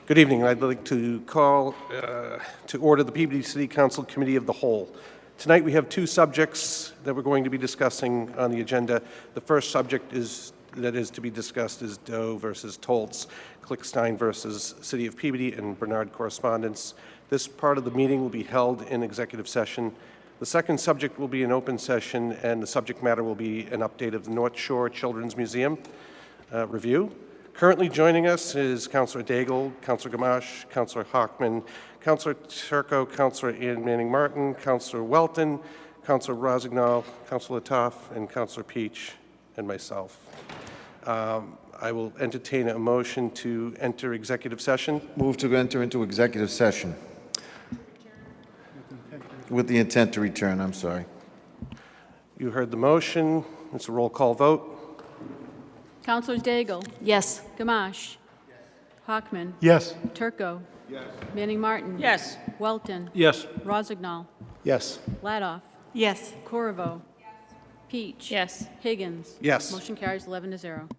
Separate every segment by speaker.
Speaker 1: Good evening. I'd like to call to order the Peabody City Council Committee of the Whole. Tonight we have two subjects that we're going to be discussing on the agenda. The first subject that is to be discussed is Doe versus Toltz, Klickstein versus City of Peabody, and Bernard correspondence. This part of the meeting will be held in executive session. The second subject will be an open session, and the subject matter will be an update of the North Shore Children's Museum review. Currently joining us is Councillor Daigle, Councillor Gamache, Councillor Hockman, Councillor Turco, Councillor Ian Manning-Martin, Councillor Welton, Councillor Rosignol, Councillor Toff, and Councillor Peach, and myself. I will entertain a motion to enter executive session.
Speaker 2: Move to enter into executive session. With the intent to return, I'm sorry.
Speaker 1: You heard the motion. It's a roll call vote.
Speaker 3: Councilors Daigle.
Speaker 4: Yes.
Speaker 3: Gamache. Yes. Hockman.
Speaker 5: Yes.
Speaker 3: Turco. Yes. Manning-Martin.
Speaker 4: Yes.
Speaker 3: Welton.
Speaker 5: Yes.
Speaker 3: Rosignol.
Speaker 5: Yes.
Speaker 3: Ladoff.
Speaker 4: Yes.
Speaker 3: Corriveau. Yes. Peach.
Speaker 4: Yes.
Speaker 3: Higgins.
Speaker 1: Yes.
Speaker 3: Motion carries 11-0.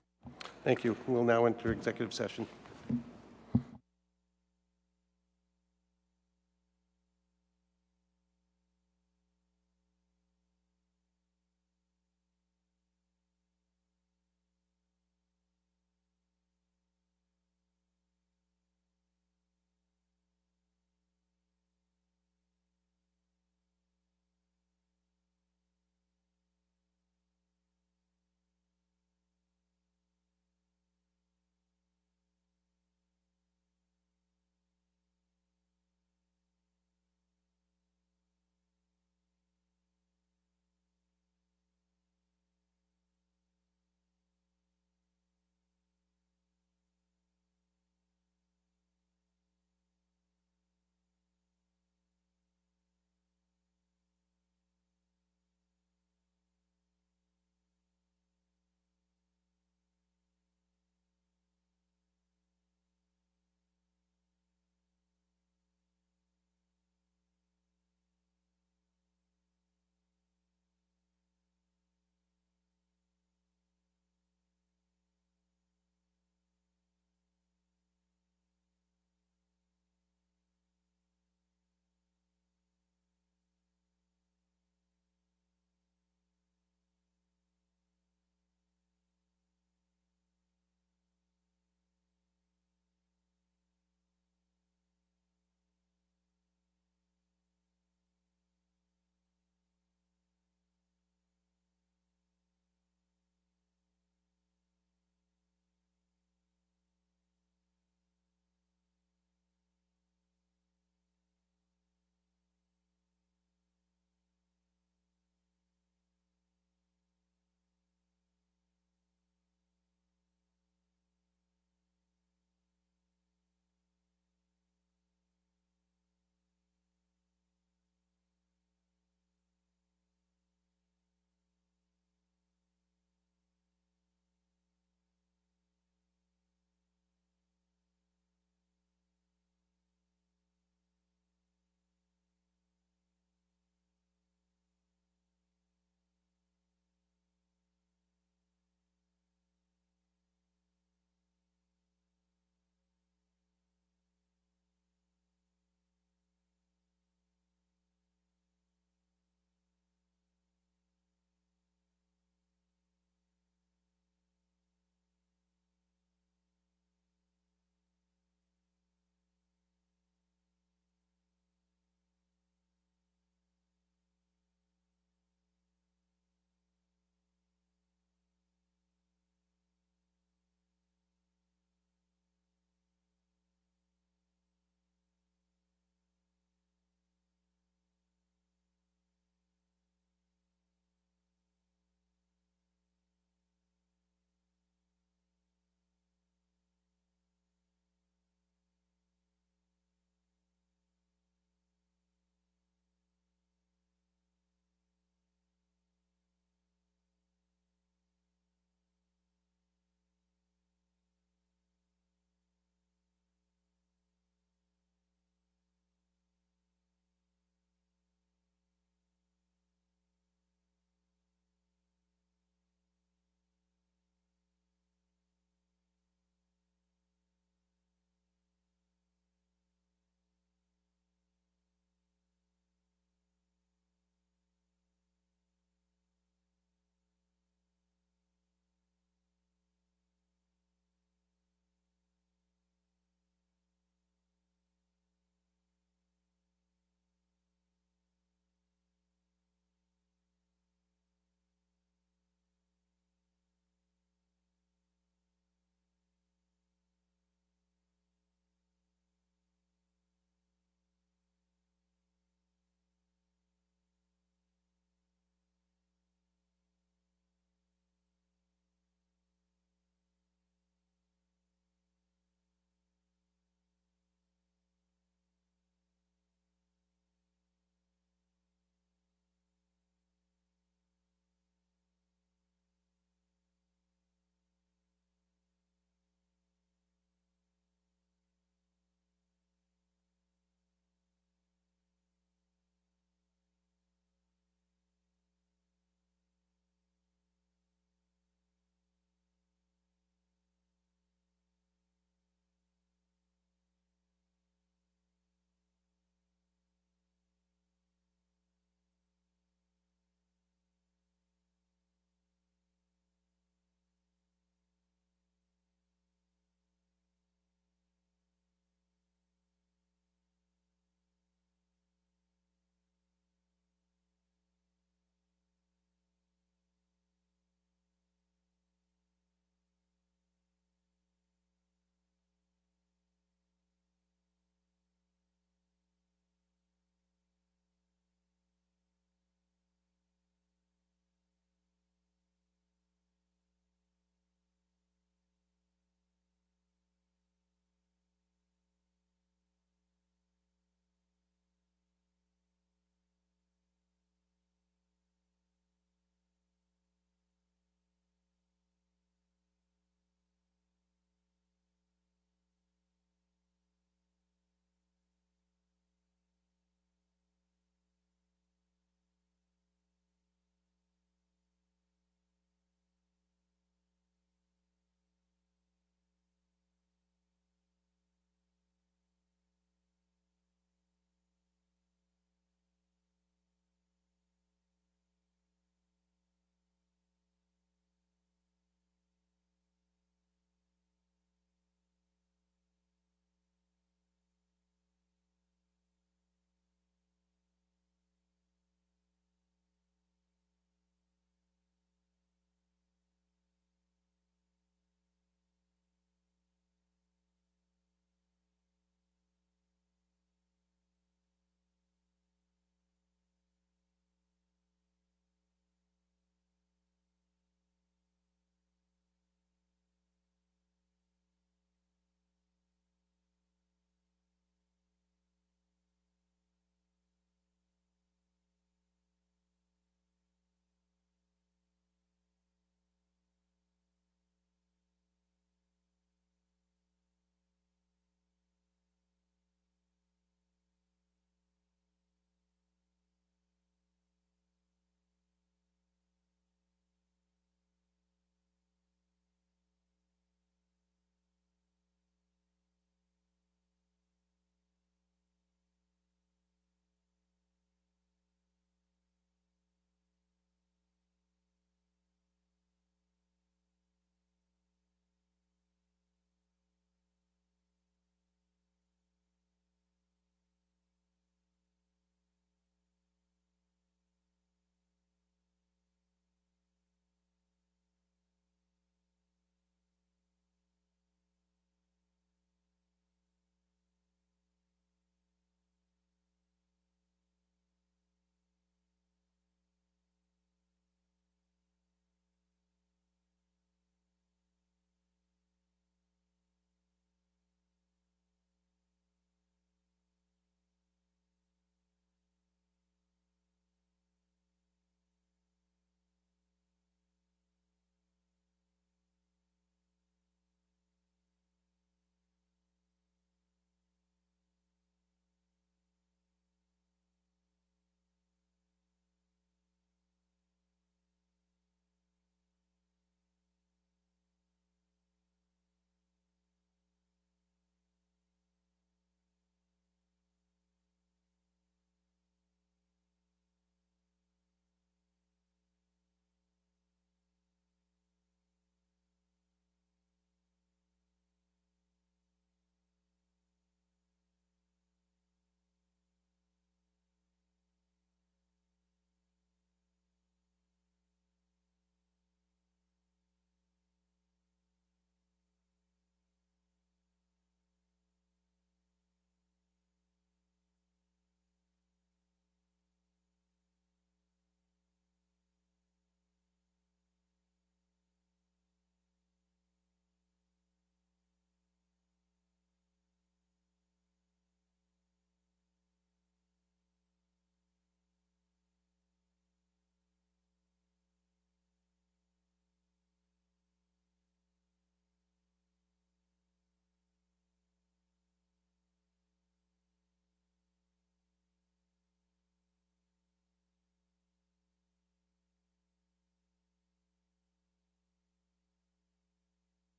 Speaker 1: Thank you. We'll now enter executive session.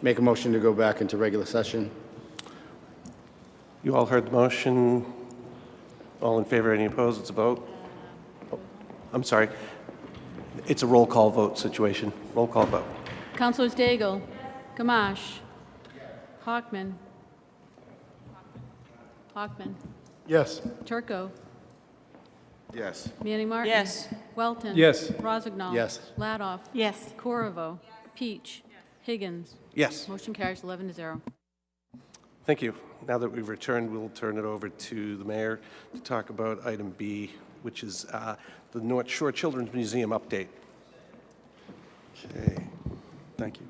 Speaker 4: Make a motion to go back into regular session.
Speaker 1: You all heard the motion. All in favor, any opposed? It's a vote. Oh, I'm sorry. It's a roll call vote situation. Roll call vote.
Speaker 3: Councilors Daigle. Gamache. Hockman. Hockman.
Speaker 4: Yes.
Speaker 3: Turco.
Speaker 2: Yes.
Speaker 3: Manning Martin.
Speaker 5: Yes.
Speaker 3: Welton.
Speaker 4: Yes.
Speaker 3: Rozignol.
Speaker 4: Yes.
Speaker 3: Ladoff.
Speaker 5: Yes.
Speaker 3: Corriveau. Peach. Higgins.
Speaker 1: Yes.
Speaker 3: Motion carries 11-0.
Speaker 1: Thank you. Now that we've returned, we'll turn it over to the mayor to talk about item B, which is the North Shore Children's Museum update.
Speaker 6: Okay, thank you.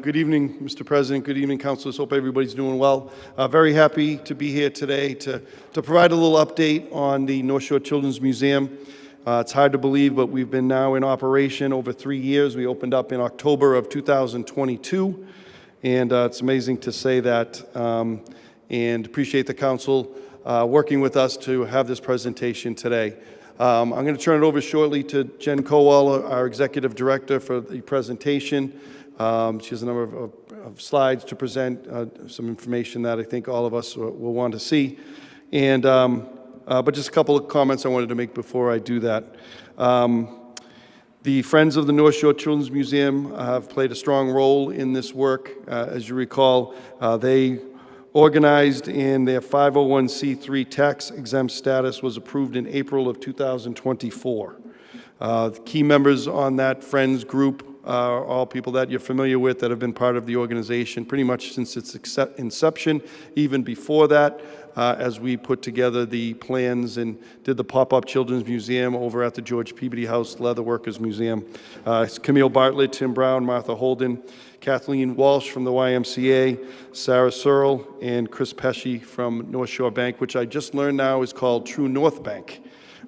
Speaker 6: Good evening, Mr. President. Good evening, councilors. Hope everybody's doing well. Very happy to be here today to provide a little update on the North Shore Children's Museum. It's hard to believe, but we've been now in operation over 3 years. We opened up in October of 2022, and it's amazing to say that, and appreciate the council working with us to have this presentation today. I'm going to turn it over shortly to Jen Cowell, our executive director, for the presentation. She has a number of slides to present, some information that I think all of us will want to see. And, but just a couple of comments I wanted to make before I do that. The Friends of the North Shore Children's Museum have played a strong role in this work. As you recall, they organized in their 501c3 tax-exempt status was approved in April of 2024. The key members on that Friends group are all people that you're familiar with that have been part of the organization pretty much since its inception, even before that, as we put together the plans and did the pop-up Children's Museum over at the George Peabody House Leatherworkers Museum. It's Camille Bartlett, Tim Brown, Martha Holden, Kathleen Walsh from the YMCA, Sarah Searle, and Chris Pesci from North Shore Bank, which I just learned now is called True North Bank.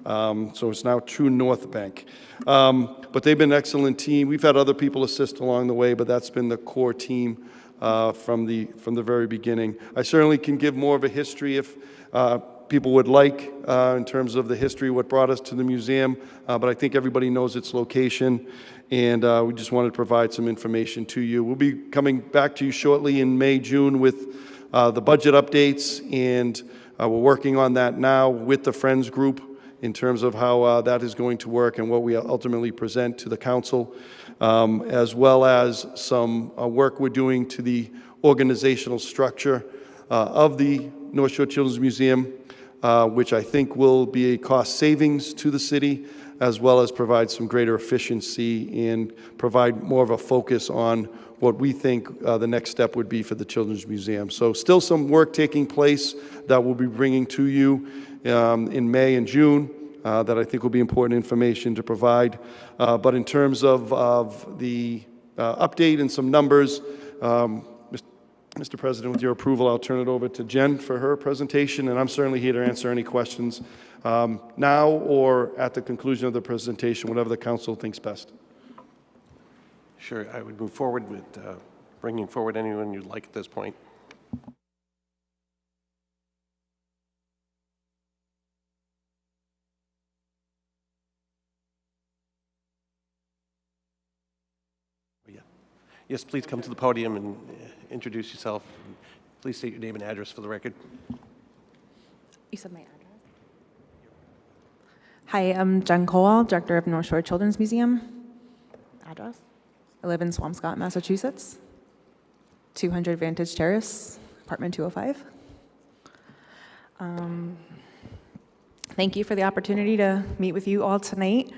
Speaker 6: So it's now True North Bank. But they've been an excellent team. We've had other people assist along the way, but that's been the core team from the very beginning. I certainly can give more of a history if people would like in terms of the history, what brought us to the museum, but I think everybody knows its location, and we just wanted to provide some information to you. We'll be coming back to you shortly in May, June with the budget updates, and we're working on that now with the Friends group in terms of how that is going to work and what we ultimately present to the council, as well as some work we're doing to the organizational structure of the North Shore Children's Museum, which I think will be a cost savings to the city, as well as provide some greater efficiency and provide more of a focus on what we think the next step would be for the Children's Museum. So still some work taking place that we'll be bringing to you in May and June that I think will be important information to provide. But in terms of the update and some numbers, Mr. President, with your approval, I'll turn it over to Jen for her presentation, and I'm certainly here to answer any questions now or at the conclusion of the presentation, whatever the council thinks best.
Speaker 1: Sure, I would move forward with bringing forward anyone you'd like at this point. Yes, please come to the podium and introduce yourself. Please state your name and address for the record.
Speaker 7: You said my address? Hi, I'm Jen Cowell, Director of North Shore Children's Museum. Address? I live in Swampscott, Massachusetts. 200 Vantage Terrace, apartment 205. Thank you for the opportunity to meet with you all tonight.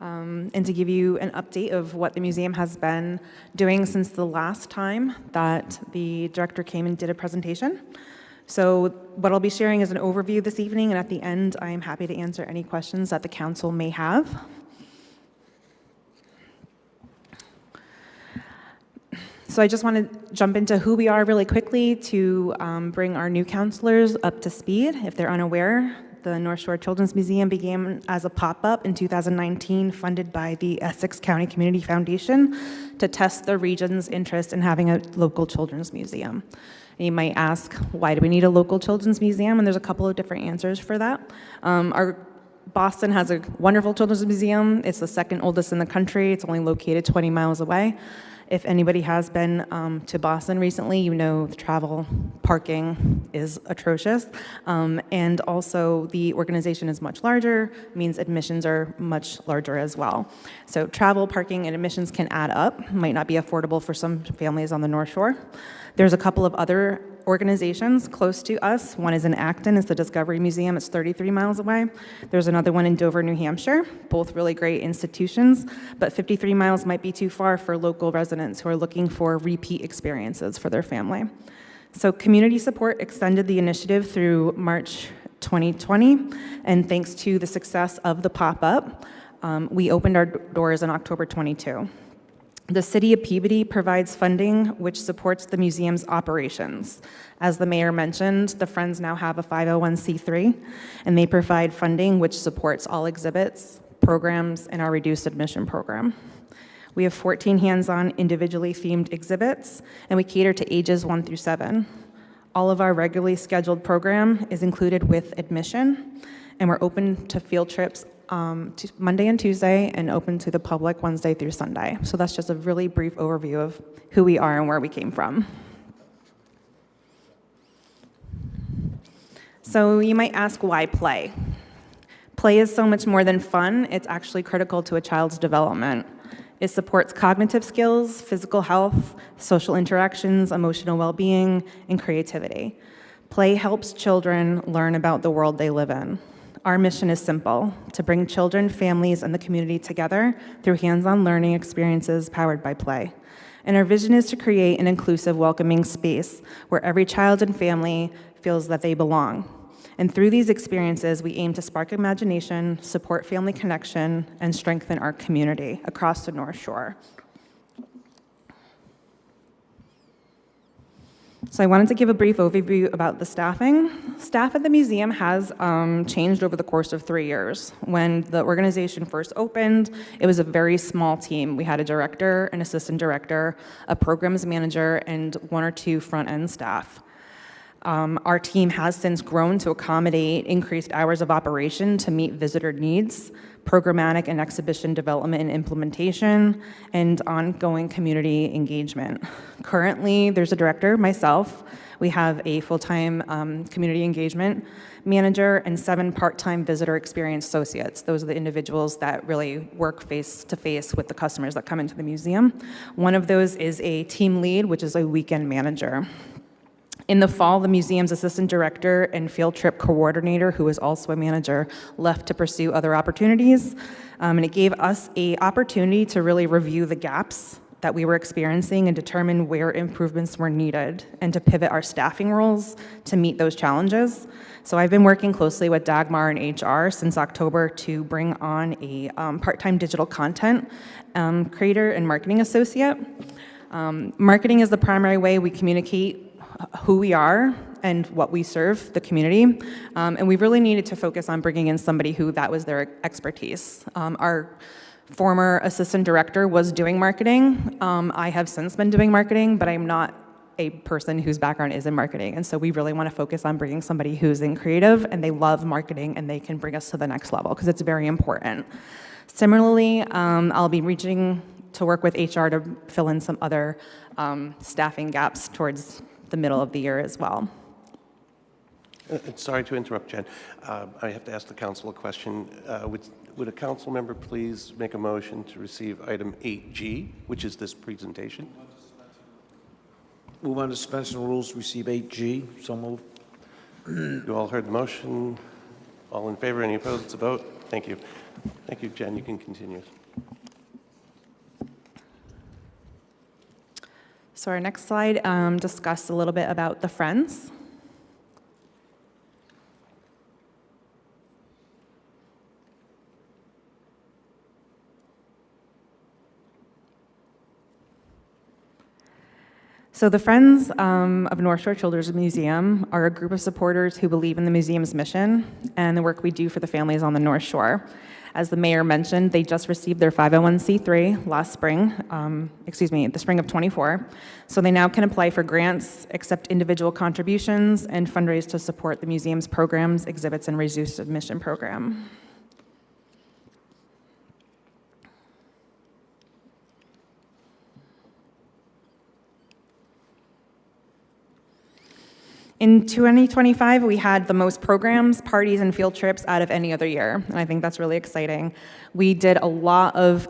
Speaker 7: And to give you an update of what the museum has been doing since the last time that the director came and did a presentation. So what I'll be sharing is an overview this evening, and at the end, I am happy to answer any questions that the council may have. So I just want to jump into who we are really quickly to bring our new counselors up to speed. If they're unaware, the North Shore Children's Museum began as a pop-up in 2019, funded by the Essex County Community Foundation to test the region's interest in having a local children's museum. And you might ask, why do we need a local children's museum? And there's a couple of different answers for that. Boston has a wonderful children's museum. It's the second oldest in the country. It's only located 20 miles away. If anybody has been to Boston recently, you know the travel parking is atrocious. And also the organization is much larger, means admissions are much larger as well. So travel, parking, and admissions can add up, might not be affordable for some families on the North Shore. There's a couple of other organizations close to us. One is in Acton, it's the Discovery Museum, it's 33 miles away. There's another one in Dover, New Hampshire, both really great institutions, but 53 miles might be too far for local residents who are looking for repeat experiences for their family. So community support extended the initiative through March 2020, and thanks to the success of the pop-up, we opened our doors in October 22. The City of Peabody provides funding which supports the museum's operations. As the mayor mentioned, the Friends now have a 501c3, and they provide funding which supports all exhibits, programs, and our reduced admission program. We have 14 hands-on individually themed exhibits, and we cater to ages 1 through 7. All of our regularly scheduled program is included with admission, and we're open to field trips Monday and Tuesday, and open to the public Wednesday through Sunday. So that's just a really brief overview of who we are and where we came from. So you might ask, why play? Play is so much more than fun. It's actually critical to a child's development. It supports cognitive skills, physical health, social interactions, emotional well-being, and creativity. Play helps children learn about the world they live in. Our mission is simple: to bring children, families, and the community together through hands-on learning experiences powered by play. And our vision is to create an inclusive, welcoming space where every child and family feels that they belong. And through these experiences, we aim to spark imagination, support family connection, and strengthen our community across the North Shore. So I wanted to give a brief overview about the staffing. Staff at the museum has changed over the course of 3 years. When the organization first opened, it was a very small team. We had a director, an assistant director, a programs manager, and 1 or 2 front-end staff. Our team has since grown to accommodate increased hours of operation to meet visitor needs, programmatic and exhibition development and implementation, and ongoing community engagement. Currently, there's a director, myself. We have a full-time community engagement manager and 7 part-time visitor experience associates. Those are the individuals that really work face-to-face with the customers that come into the museum. One of those is a team lead, which is a weekend manager. In the fall, the museum's assistant director and field trip coordinator, who is also a manager, left to pursue other opportunities. And it gave us an opportunity to really review the gaps that we were experiencing and determine where improvements were needed, and to pivot our staffing roles to meet those challenges. So I've been working closely with Dagmar and HR since October to bring on a part-time digital content creator and marketing associate. Marketing is the primary way we communicate who we are and what we serve the community. And we really needed to focus on bringing in somebody who that was their expertise. Our former assistant director was doing marketing. I have since been doing marketing, but I'm not a person whose background is in marketing. And so we really want to focus on bringing somebody who's in creative and they love marketing and they can bring us to the next level because it's very important. Similarly, I'll be reaching to work with HR to fill in some other staffing gaps towards the middle of the year as well.
Speaker 1: Sorry to interrupt, Jen. I have to ask the council a question. Would a council member please make a motion to receive item 8G, which is this presentation?
Speaker 5: Move on to suspension of rules, receive 8G. So move.
Speaker 1: You all heard the motion. All in favor? Any opposed? It's a vote. Thank you. Thank you, Jen. You can continue.
Speaker 7: So our next slide discusses a little bit about the Friends. So the Friends of North Shore Children's Museum are a group of supporters who believe in the museum's mission and the work we do for the families on the North Shore. As the mayor mentioned, they just received their 501c3 last spring, the spring of '24. So they now can apply for grants, accept individual contributions, and fundraise to support the museum's programs, exhibits, and reduced admission program. In 2025, we had the most programs, parties, and field trips out of any other year, and I think that's really exciting. We did a lot of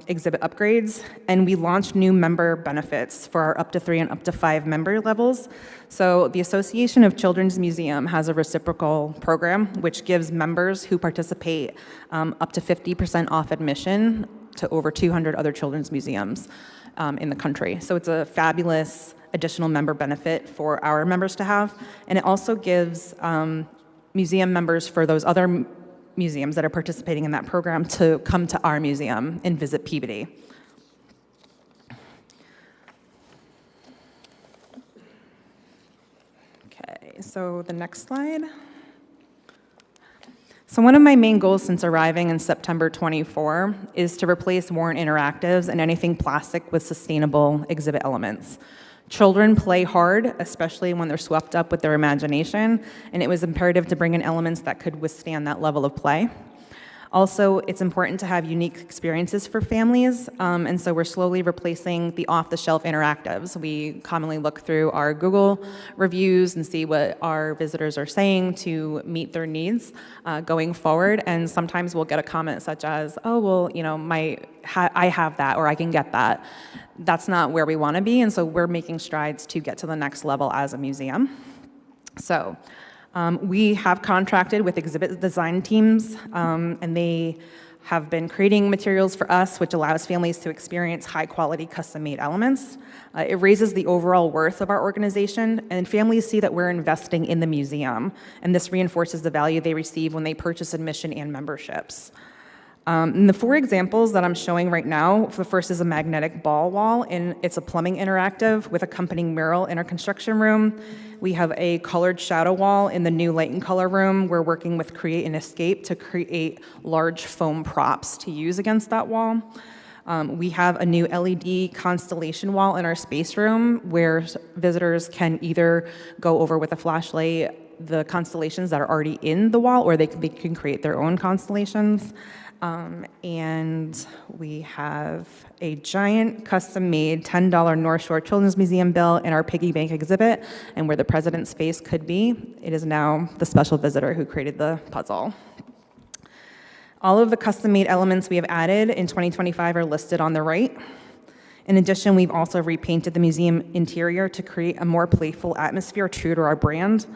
Speaker 7: exhibit upgrades, and we launched new member benefits for our up to 3 and up to 5 member levels. So the Association of Children's Museum has a reciprocal program, which gives members who participate up to 50% off admission to over 200 other children's museums in the country. So it's a fabulous additional member benefit for our members to have. And it also gives museum members for those other museums that are participating in that program to come to our museum and visit Peabody. Okay, so the next slide. So one of my main goals since arriving in September 24 is to replace worn interactives and anything plastic with sustainable exhibit elements. Children play hard, especially when they're swept up with their imagination, and it was imperative to bring in elements that could withstand that level of play. Also, it's important to have unique experiences for families, and so we're slowly replacing the off-the-shelf interactives. We commonly look through our Google reviews and see what our visitors are saying to meet their needs going forward, and sometimes we'll get a comment such as, oh, well, you know, I have that, or I can get that. That's not where we want to be, and so we're making strides to get to the next level as a museum. So, we have contracted with exhibit design teams, and they have been creating materials for us, which allows families to experience high-quality custom-made elements. It raises the overall worth of our organization, and families see that we're investing in the museum, and this reinforces the value they receive when they purchase admission and memberships. And the 4 examples that I'm showing right now, the first is a magnetic ball wall, and it's a plumbing interactive with accompanying mural in our construction room. We have a colored shadow wall in the new light and color room. We're working with Create and Escape to create large foam props to use against that wall. We have a new LED constellation wall in our space room where visitors can either go over with a flashlight the constellations that are already in the wall, or they can create their own constellations. And we have a giant custom-made $10 North Shore Children's Museum bill in our piggy bank exhibit, and where the president's face could be, it is now the special visitor who created the puzzle. All of the custom-made elements we have added in 2025 are listed on the right. In addition, we've also repainted the museum interior to create a more playful atmosphere true to our brand.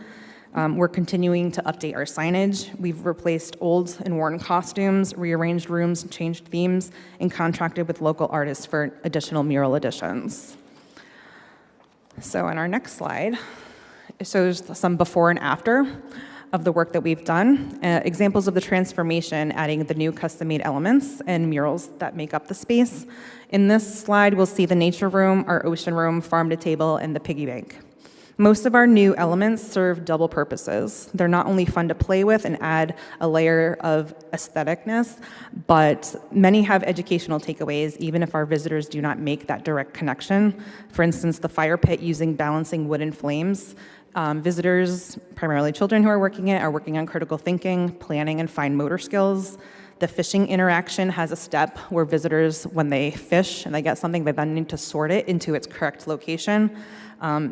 Speaker 7: We're continuing to update our signage. We've replaced old and worn costumes, rearranged rooms, changed themes, and contracted with local artists for additional mural additions. So on our next slide, it shows some before and after of the work that we've done, examples of the transformation, adding the new custom-made elements and murals that make up the space. In this slide, we'll see the nature room, our ocean room, farm to table, and the piggy bank. Most of our new elements serve double purposes. They're not only fun to play with and add a layer of aestheticness, but many have educational takeaways, even if our visitors do not make that direct connection. For instance, the fire pit using balancing wooden flames. Visitors, primarily children who are working it, are working on critical thinking, planning, and fine motor skills. The fishing interaction has a step where visitors, when they fish and they get something, they then need to sort it into its correct location.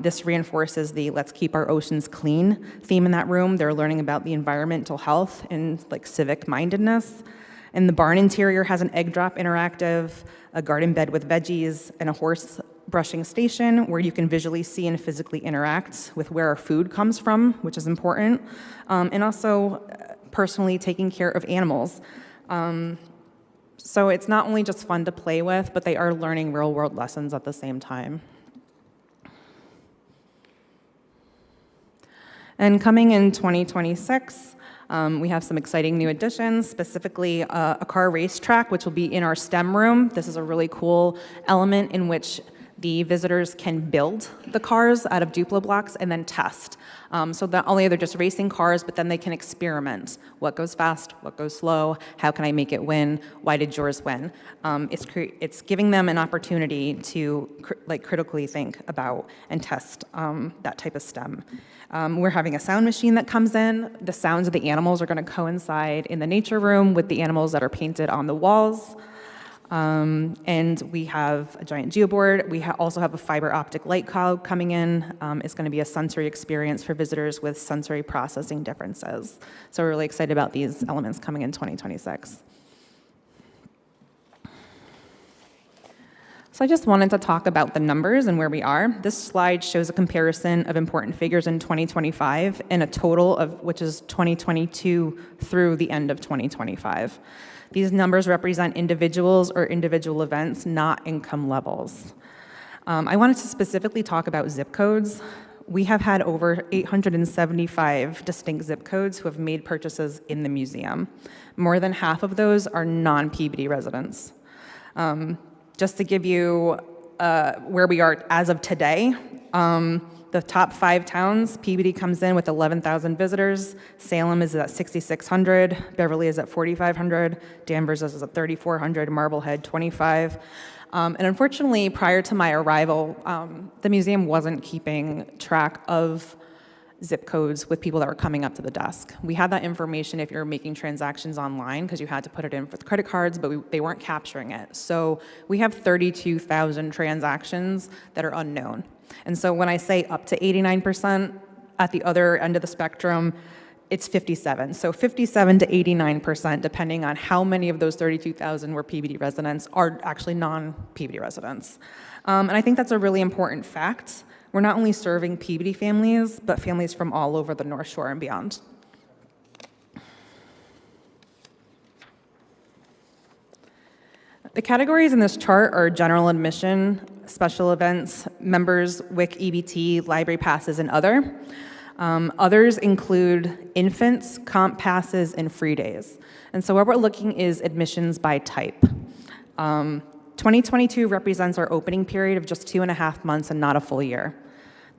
Speaker 7: This reinforces the let's keep our oceans clean theme in that room. They're learning about the environmental health and like civic mindedness. And the barn interior has an egg drop interactive, a garden bed with veggies, and a horse brushing station where you can visually see and physically interact with where our food comes from, which is important. And also personally taking care of animals. So it's not only just fun to play with, but they are learning real world lessons at the same time. And coming in 2026, we have some exciting new additions, specifically a car racetrack, which will be in our STEM room. This is a really cool element in which the visitors can build the cars out of Duplo blocks and then test. So not only are they just racing cars, but then they can experiment. What goes fast? What goes slow? How can I make it win? Why did yours win? It's giving them an opportunity to critically think about and test that type of STEM. We're having a sound machine that comes in. The sounds of the animals are going to coincide in the nature room with the animals that are painted on the walls. And we have a giant geoboard. We also have a fiber optic light cloud coming in. It's going to be a sensory experience for visitors with sensory processing differences. So we're really excited about these elements coming in 2026. So I just wanted to talk about the numbers and where we are. This slide shows a comparison of important figures in 2025 and a total of which is 2022 through the end of 2025. These numbers represent individuals or individual events, not income levels. I wanted to specifically talk about zip codes. We have had over 875 distinct zip codes who have made purchases in the museum. More than half of those are non-Peabody residents. Just to give you where we are as of today, the top 5 towns, Peabody comes in with 11,000 visitors, Salem is at 6,600, Beverly is at 4,500, Danvers is at 3,400, Marblehead 25. And unfortunately, prior to my arrival, the museum wasn't keeping track of zip codes with people that were coming up to the desk. We had that information if you're making transactions online because you had to put it in with credit cards, but they weren't capturing it. So we have 32,000 transactions that are unknown. And so when I say up to 89%, at the other end of the spectrum, it's 57. So 57 to 89%, depending on how many of those 32,000 were Peabody residents, are actually non-Peabody residents. And I think that's a really important fact. We're not only serving Peabody families, but families from all over the North Shore and beyond. The categories in this chart are general admission, special events, members, WIC, EBT, library passes, and other. Others include infants, comp passes, and free days. And so what we're looking is admissions by type. 2022 represents our opening period of just 2.5 months and not a full year.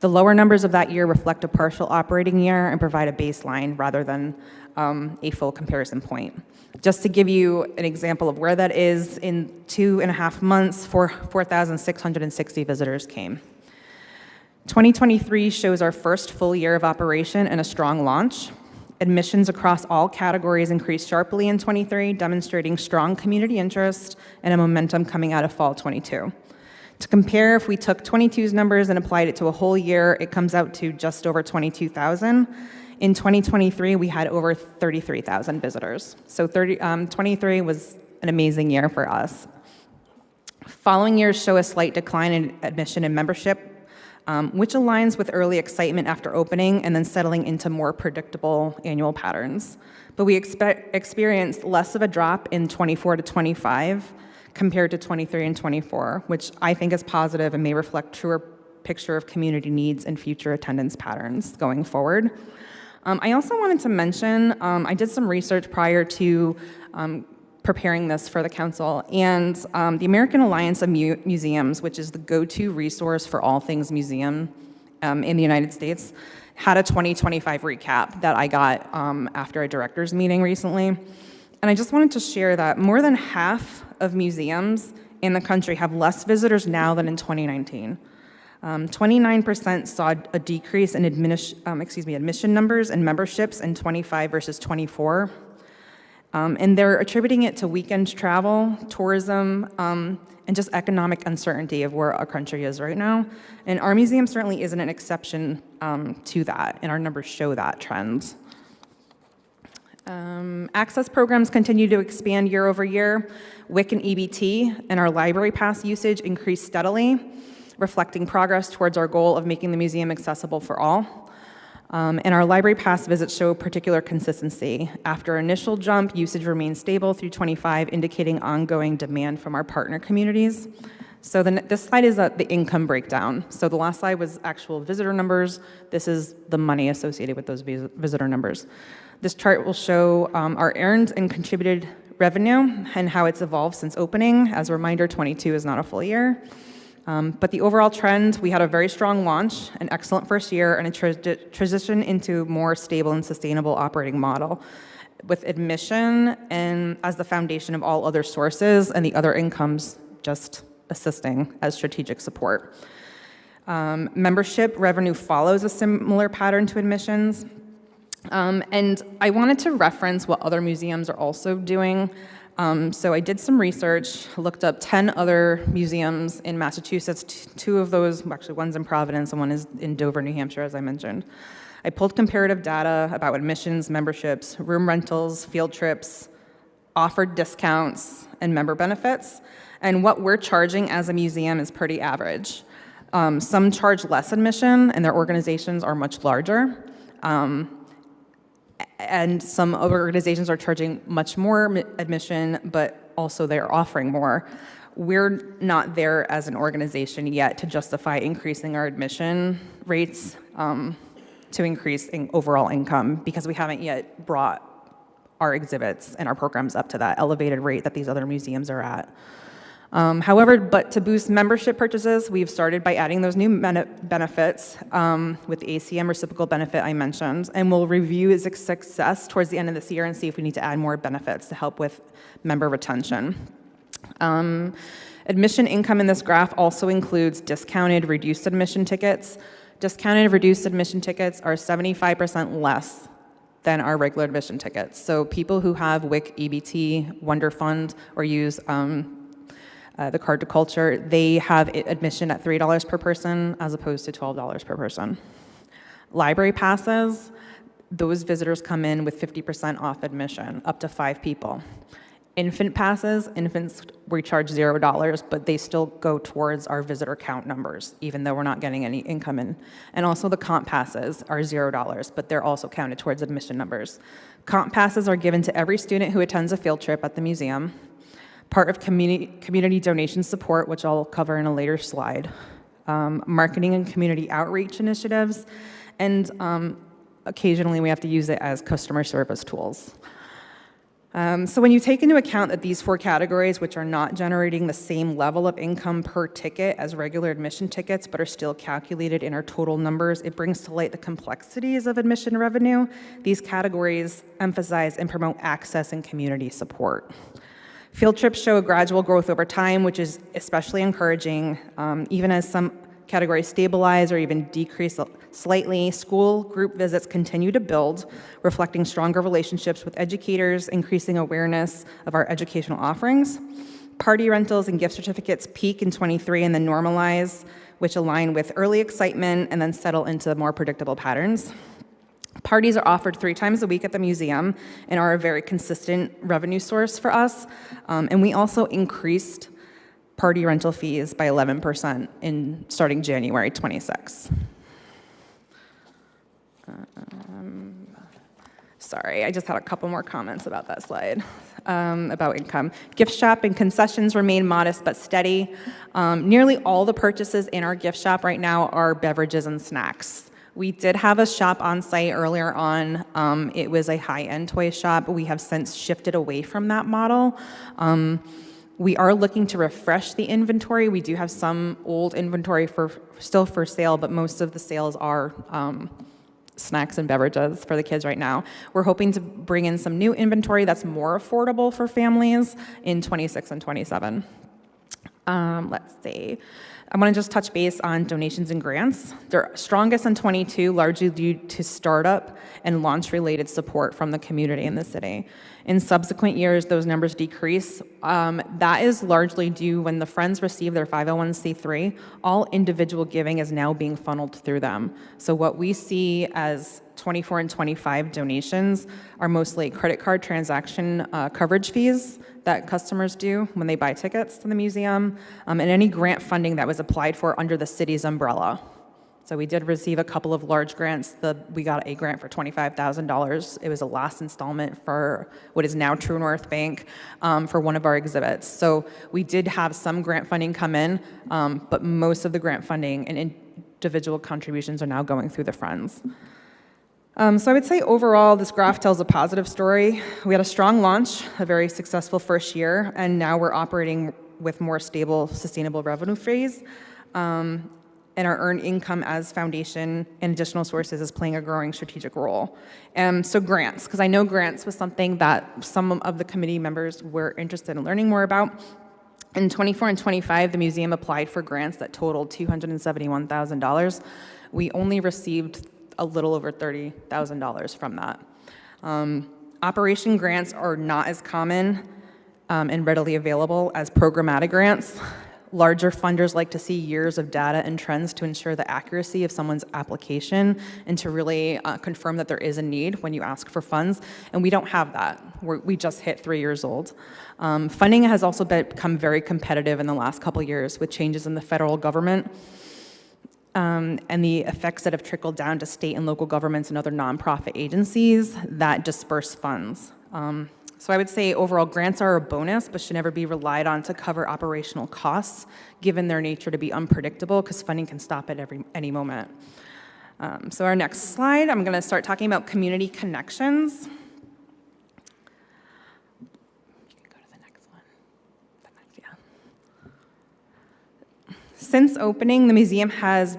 Speaker 7: The lower numbers of that year reflect a partial operating year and provide a baseline rather than a full comparison point. Just to give you an example of where that is, in 2.5 months, 4,660 visitors came. 2023 shows our first full year of operation and a strong launch. Admissions across all categories increased sharply in 23, demonstrating strong community interest and a momentum coming out of fall 22. To compare, if we took 22's numbers and applied it to a whole year, it comes out to just over 22,000. In 2023, we had over 33,000 visitors. So 23 was an amazing year for us. Following years show a slight decline in admission and membership, which aligns with early excitement after opening and then settling into more predictable annual patterns. But we experienced less of a drop in 24 to 25 compared to 23 and 24, which I think is positive and may reflect truer picture of community needs and future attendance patterns going forward. I also wanted to mention, I did some research prior to preparing this for the council, and the American Alliance of Museums, which is the go-to resource for all things museum in the United States, had a 2025 recap that I got after a director's meeting recently. And I just wanted to share that more than half of museums in the country have less visitors now than in 2019. 29% saw a decrease in admission numbers and memberships in 25 versus 24. And they're attributing it to weekend travel, tourism, and just economic uncertainty of where our country is right now. And our museum certainly isn't an exception to that, and our numbers show that trend. Access programs continue to expand year over year. WIC and EBT and our library pass usage increased steadily, reflecting progress towards our goal of making the museum accessible for all. And our library pass visits show particular consistency. After initial jump, usage remains stable through 25, indicating ongoing demand from our partner communities. So this slide is the income breakdown. So the last slide was actual visitor numbers. This is the money associated with those visitor numbers. This chart will show our earned and contributed revenue and how it's evolved since opening. As a reminder, 22 is not a full year. But the overall trend, we had a very strong launch, an excellent first year, and a transition into a more stable and sustainable operating model with admission and as the foundation of all other sources and the other incomes just assisting as strategic support. Membership revenue follows a similar pattern to admissions. And I wanted to reference what other museums are also doing. So I did some research, looked up 10 other museums in Massachusetts. Two of those, actually one's in Providence and one is in Dover, New Hampshire, as I mentioned. I pulled comparative data about admissions, memberships, room rentals, field trips, offered discounts, and member benefits. And what we're charging as a museum is pretty average. Some charge less admission, and their organizations are much larger. And some other organizations are charging much more admission, but also they're offering more. We're not there as an organization yet to justify increasing our admission rates to increase in overall income because we haven't yet brought our exhibits and our programs up to that elevated rate that these other museums are at. However, but to boost membership purchases, we've started by adding those new benefits with the ACM reciprocal benefit I mentioned, and we'll review its success towards the end of this year and see if we need to add more benefits to help with member retention. Admission income in this graph also includes discounted reduced admission tickets. Discounted reduced admission tickets are 75% less than our regular admission tickets. So people who have WIC, EBT, Wonder Fund, or use the Card to Culture, they have admission at $3 per person as opposed to $12 per person. Library passes, those visitors come in with 50% off admission, up to 5 people. Infant passes, infants, we charge $0, but they still go towards our visitor count numbers, even though we're not getting any income in. And also the comp passes are $0, but they're also counted towards admission numbers. Comp passes are given to every student who attends a field trip at the museum, part of community donation support, which I'll cover in a later slide, marketing and community outreach initiatives, and occasionally we have to use it as customer service tools. So when you take into account that these 4 categories, which are not generating the same level of income per ticket as regular admission tickets, but are still calculated in our total numbers, it brings to light the complexities of admission revenue. These categories emphasize and promote access and community support. Field trips show a gradual growth over time, which is especially encouraging, even as some categories stabilize or even decrease slightly. School group visits continue to build, reflecting stronger relationships with educators, increasing awareness of our educational offerings. Party rentals and gift certificates peak in '23 and then normalize, which align with early excitement and then settle into more predictable patterns. Parties are offered 3 times a week at the museum and are a very consistent revenue source for us. And we also increased party rental fees by 11% starting January 26. Sorry, I just had a couple more comments about that slide, about income. Gift shop and concessions remain modest but steady. Nearly all the purchases in our gift shop right now are beverages and snacks. We did have a shop on site earlier on. It was a high-end toy shop. We have since shifted away from that model. We are looking to refresh the inventory. We do have some old inventory still for sale, but most of the sales are snacks and beverages for the kids right now. We're hoping to bring in some new inventory that's more affordable for families in '26 and '27. Let's see. I want to just touch base on donations and grants. They're strongest in '22, largely due to startup and launch-related support from the community in the city. In subsequent years, those numbers decrease. That is largely due when the Friends receive their 501c3, all individual giving is now being funneled through them. So what we see as 24 and 25 donations are mostly credit card transaction coverage fees that customers do when they buy tickets to the museum, and any grant funding that was applied for under the city's umbrella. So we did receive a couple of large grants. We got a grant for $25,000. It was a last installment for what is now True North Bank for one of our exhibits. So we did have some grant funding come in, but most of the grant funding and individual contributions are now going through the Friends. So I would say overall, this graph tells a positive story. We had a strong launch, a very successful first year, and now we're operating with more stable, sustainable revenue phase. And our earned income as foundation and additional sources is playing a growing strategic role. So grants, because I know grants was something that some of the committee members were interested in learning more about. In '24 and '25, the museum applied for grants that totaled $271,000. We only received a little over $30,000 from that. Operation grants are not as common and readily available as programmatic grants. Larger funders like to see years of data and trends to ensure the accuracy of someone's application and to really confirm that there is a need when you ask for funds. And we don't have that. We just hit 3 years old. Funding has also become very competitive in the last couple years with changes in the federal government and the effects that have trickled down to state and local governments and other nonprofit agencies that disperse funds. So I would say overall grants are a bonus, but should never be relied on to cover operational costs, given their nature to be unpredictable, because funding can stop at any moment. So our next slide, I'm going to start talking about community connections. You can go to the next one. Since opening, the museum has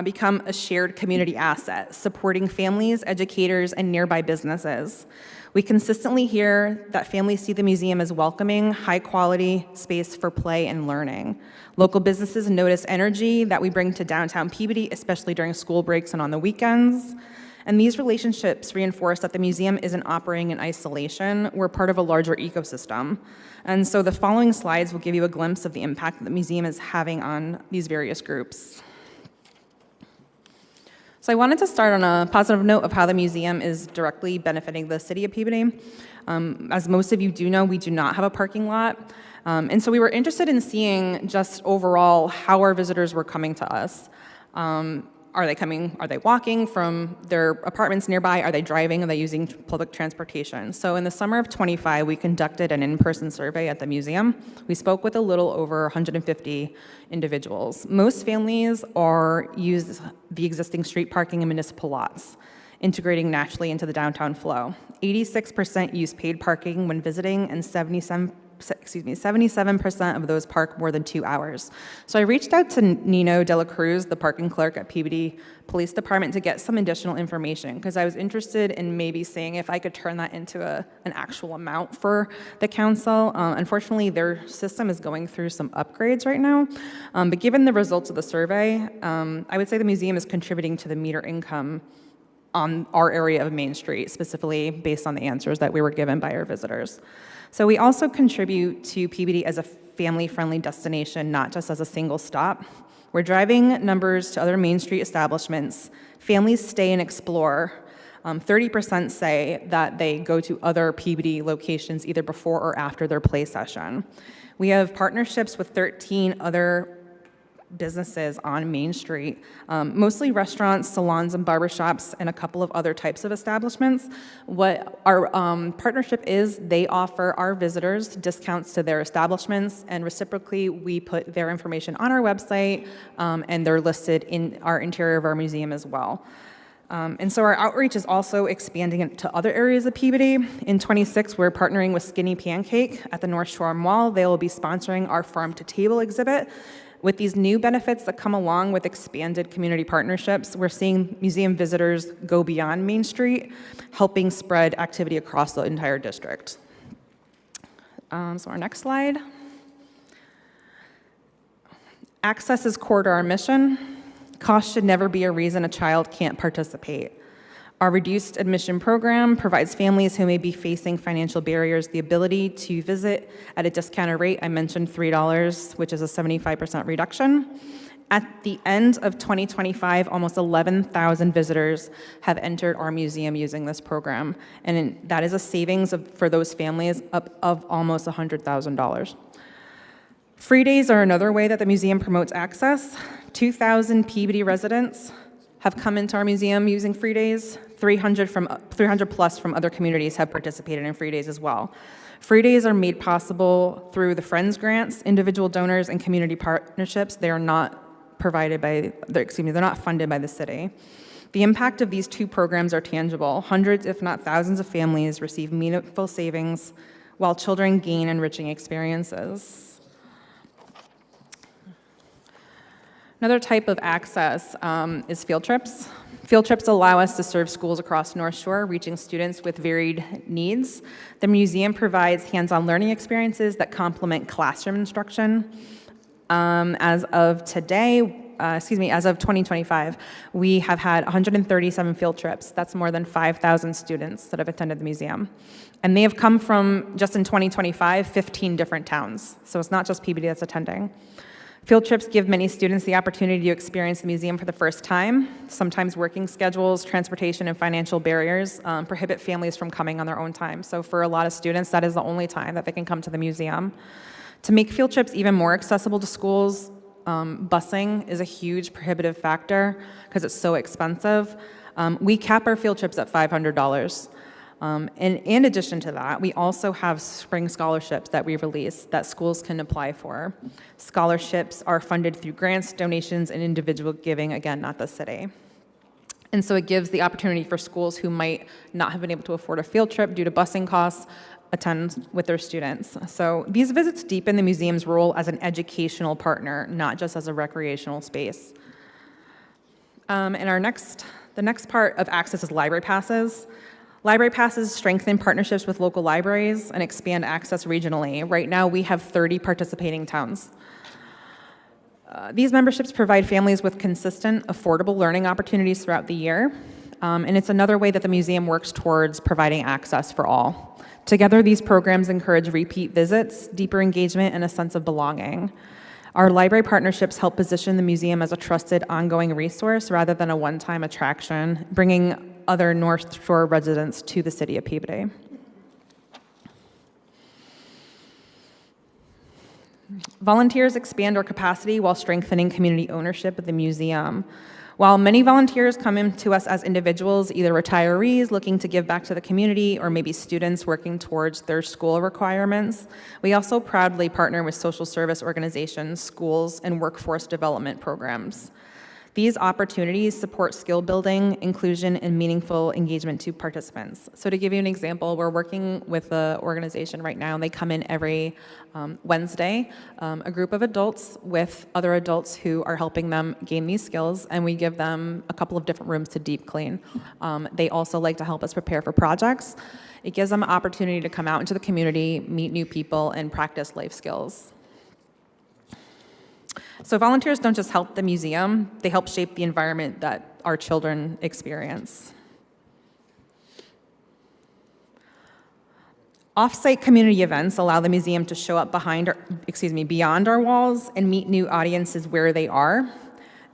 Speaker 7: become a shared community asset, supporting families, educators, and nearby businesses. We consistently hear that families see the museum as welcoming, high-quality space for play and learning. Local businesses notice energy that we bring to downtown Peabody, especially during school breaks and on the weekends. And these relationships reinforce that the museum isn't operating in isolation. We're part of a larger ecosystem. And so the following slides will give you a glimpse of the impact that the museum is having on these various groups. So I wanted to start on a positive note of how the museum is directly benefiting the city of Peabody. As most of you do know, we do not have a parking lot. And so we were interested in seeing just overall how our visitors were coming to us. Are they walking from their apartments nearby? Are they driving? Are they using public transportation? So in the summer of '25, we conducted an in-person survey at the museum. We spoke with a little over 150 individuals. Most families use the existing street parking and municipal lots, integrating naturally into the downtown flow. 86% use paid parking when visiting, and 77% of those park more than 2 hours. So I reached out to Nino De La Cruz, the parking clerk at Peabody Police Department, to get some additional information, because I was interested in maybe seeing if I could turn that into an actual amount for the council. Unfortunately, their system is going through some upgrades right now, but given the results of the survey, I would say the museum is contributing to the meter income on our area of Main Street, specifically based on the answers that we were given by our visitors. So we also contribute to Peabody as a family-friendly destination, not just as a single stop. We're driving numbers to other Main Street establishments. Families stay and explore. 30% say that they go to other Peabody locations either before or after their play session. We have partnerships with 13 other businesses on Main Street, mostly restaurants, salons, and barbershops, and a couple of other types of establishments. What our partnership is, they offer our visitors discounts to their establishments, and reciprocally, we put their information on our website, and they're listed in our interior of our museum as well. And so our outreach is also expanding into other areas of Peabody. In '26, we're partnering with Skinny Pancake at the North Shore Mall. They will be sponsoring our Farm to Table exhibit. With these new benefits that come along with expanded community partnerships, we're seeing museum visitors go beyond Main Street, helping spread activity across the entire district. So our next slide. Access is core to our mission. Cost should never be a reason a child can't participate. Our reduced admission program provides families who may be facing financial barriers the ability to visit at a discounted rate. I mentioned $3, which is a 75% reduction. At the end of 2025, almost 11,000 visitors have entered our museum using this program, and that is a savings for those families of almost $100,000. Free days are another way that the museum promotes access. 2,000 Peabody residents have come into our museum using free days. 300 plus from other communities have participated in free days as well. Free days are made possible through the Friends grants, individual donors, and community partnerships. They are not they're not funded by the city. The impact of these two programs are tangible. Hundreds, if not thousands, of families receive meaningful savings while children gain enriching experiences. Another type of access is field trips. Field trips allow us to serve schools across North Shore, reaching students with varied needs. The museum provides hands-on learning experiences that complement classroom instruction. As of today, as of 2025, we have had 137 field trips. That's more than 5,000 students that have attended the museum. And they have come from, just in 2025, 15 different towns. So it's not just Peabody that's attending. Field trips give many students the opportunity to experience the museum for the first time. Sometimes working schedules, transportation, and financial barriers prohibit families from coming on their own time. So for a lot of students, that is the only time that they can come to the museum. To make field trips even more accessible to schools, busing is a huge prohibitive factor because it's so expensive. We cap our field trips at $500. And in addition to that, we also have spring scholarships that we release that schools can apply for. Scholarships are funded through grants, donations, and individual giving, again, not the city. And so it gives the opportunity for schools who might not have been able to afford a field trip due to busing costs attend with their students. So these visits deepen the museum's role as an educational partner, not just as a recreational space. And the next part of access is library passes. Library passes strengthen partnerships with local libraries and expand access regionally. Right now, we have 30 participating towns. These memberships provide families with consistent, affordable learning opportunities throughout the year, and it's another way that the museum works towards providing access for all. Together, these programs encourage repeat visits, deeper engagement, and a sense of belonging. Our library partnerships help position the museum as a trusted, ongoing resource rather than a one-time attraction, bringing other North Shore residents to the city of Peabody. Volunteers expand our capacity while strengthening community ownership of the museum. While many volunteers come in to us as individuals, either retirees looking to give back to the community or maybe students working towards their school requirements, we also proudly partner with social service organizations, schools, and workforce development programs. These opportunities support skill building, inclusion, and meaningful engagement to participants. So to give you an example, we're working with an organization right now, and they come in every Wednesday, a group of adults with other adults who are helping them gain these skills, and we give them a couple of different rooms to deep clean. They also like to help us prepare for projects. It gives them an opportunity to come out into the community, meet new people, and practice life skills. So volunteers don't just help the museum, they help shape the environment that our children experience. Off-site community events allow the museum to show up beyond our walls and meet new audiences where they are.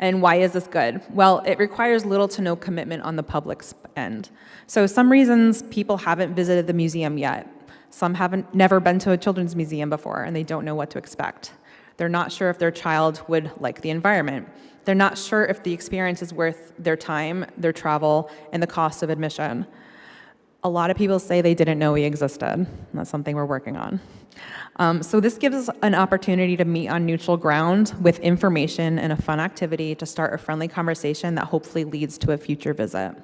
Speaker 7: And why is this good? Well, it requires little to no commitment on the public's end. So some reasons people haven't visited the museum yet. Some haven't never been to a children's museum before, and they don't know what to expect. They're not sure if their child would like the environment. They're not sure if the experience is worth their time, their travel, and the cost of admission. A lot of people say they didn't know we existed. And that's something we're working on. So this gives us an opportunity to meet on neutral ground with information and a fun activity to start a friendly conversation that hopefully leads to a future visit.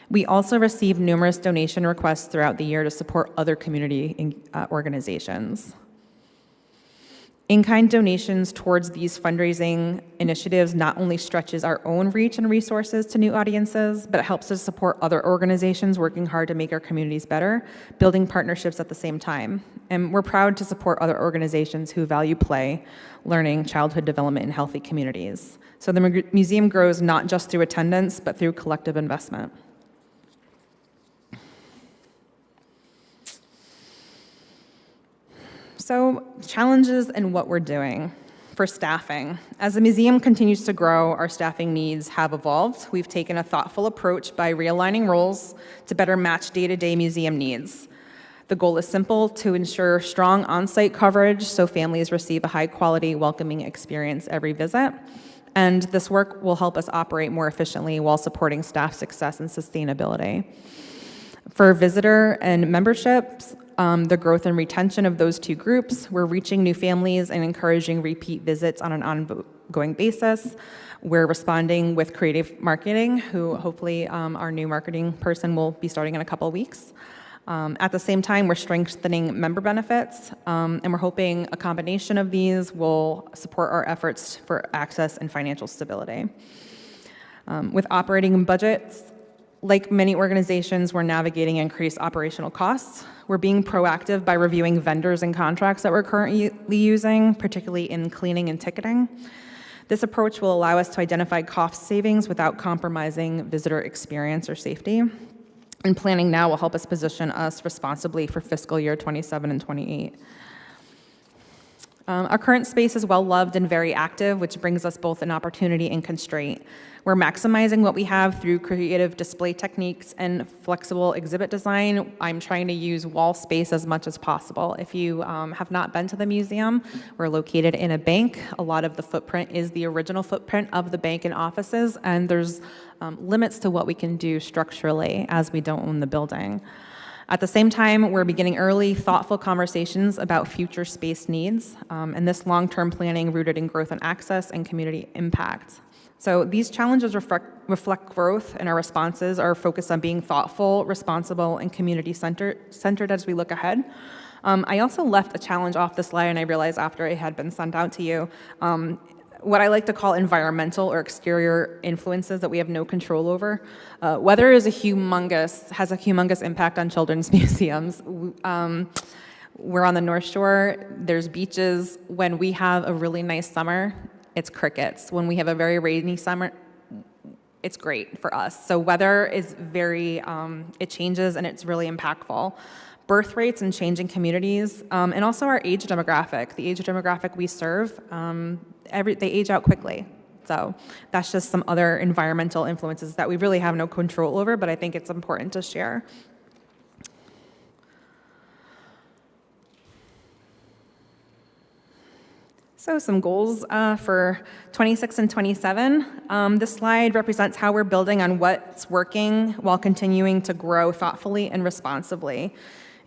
Speaker 7: We also receive numerous donation requests throughout the year to support other community organizations. In-kind donations towards these fundraising initiatives not only stretches our own reach and resources to new audiences, but it helps us support other organizations working hard to make our communities better, building partnerships at the same time. And we're proud to support other organizations who value play, learning, childhood development, and healthy communities. So the museum grows not just through attendance, but through collective investment. So challenges in what we're doing. For staffing, as the museum continues to grow, our staffing needs have evolved. We've taken a thoughtful approach by realigning roles to better match day-to-day museum needs. The goal is simple: to ensure strong on-site coverage so families receive a high-quality, welcoming experience every visit. And this work will help us operate more efficiently while supporting staff success and sustainability. For visitor and memberships, the growth and retention of those two groups, we're reaching new families and encouraging repeat visits on an ongoing basis. We're responding with creative marketing, who hopefully our new marketing person will be starting in a couple of weeks. At the same time, we're strengthening member benefits, and we're hoping a combination of these will support our efforts for access and financial stability. With operating budgets, like many organizations, we're navigating increased operational costs. We're being proactive by reviewing vendors and contracts that we're currently using, particularly in cleaning and ticketing. This approach will allow us to identify cost savings without compromising visitor experience or safety. And planning now will help us position us responsibly for fiscal year 27 and 28. Our current space is well-loved and very active, which brings us both an opportunity and constraint. We're maximizing what we have through creative display techniques and flexible exhibit design. I'm trying to use wall space as much as possible. If you have not been to the museum, we're located in a bank. A lot of the footprint is the original footprint of the bank and offices, and there's limits to what we can do structurally as we don't own the building. At the same time, we're beginning early, thoughtful conversations about future space needs, and this long-term planning rooted in growth and access and community impact. So these challenges reflect growth, and our responses are focused on being thoughtful, responsible, and community-centered as we look ahead. I also left a challenge off the slide, and I realized after it had been sent out to you, what I like to call environmental or exterior influences that we have no control over. Weather has a humongous impact on children's museums. We're on the North Shore, there's beaches. When we have a really nice summer, it's crickets. When we have a very rainy summer, it's great for us. So weather is it changes and it's really impactful. Birth rates and changing communities, and also our age demographic. The age demographic we serve, they age out quickly. So that's just some other environmental influences that we really have no control over, but I think it's important to share. So some goals for 26 and 27. This slide represents how we're building on what's working while continuing to grow thoughtfully and responsibly.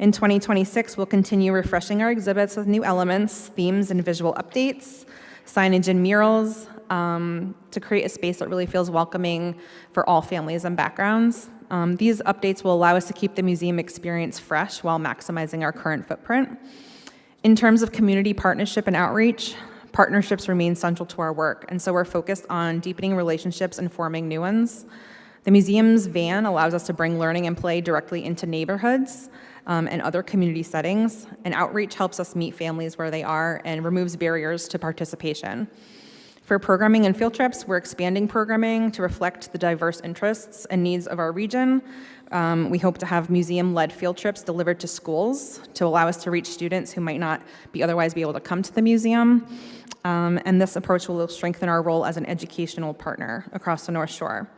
Speaker 7: In 2026, we'll continue refreshing our exhibits with new elements, themes, and visual updates, signage and murals, to create a space that really feels welcoming for all families and backgrounds. These updates will allow us to keep the museum experience fresh while maximizing our current footprint. In terms of community partnership and outreach, partnerships remain central to our work, and so we're focused on deepening relationships and forming new ones. The museum's van allows us to bring learning and play directly into neighborhoods and other community settings, and outreach helps us meet families where they are and removes barriers to participation. For programming and field trips, we're expanding programming to reflect the diverse interests and needs of our region. We hope to have museum-led field trips delivered to schools to allow us to reach students who might not otherwise be able to come to the museum. And this approach will strengthen our role as an educational partner across the North Shore.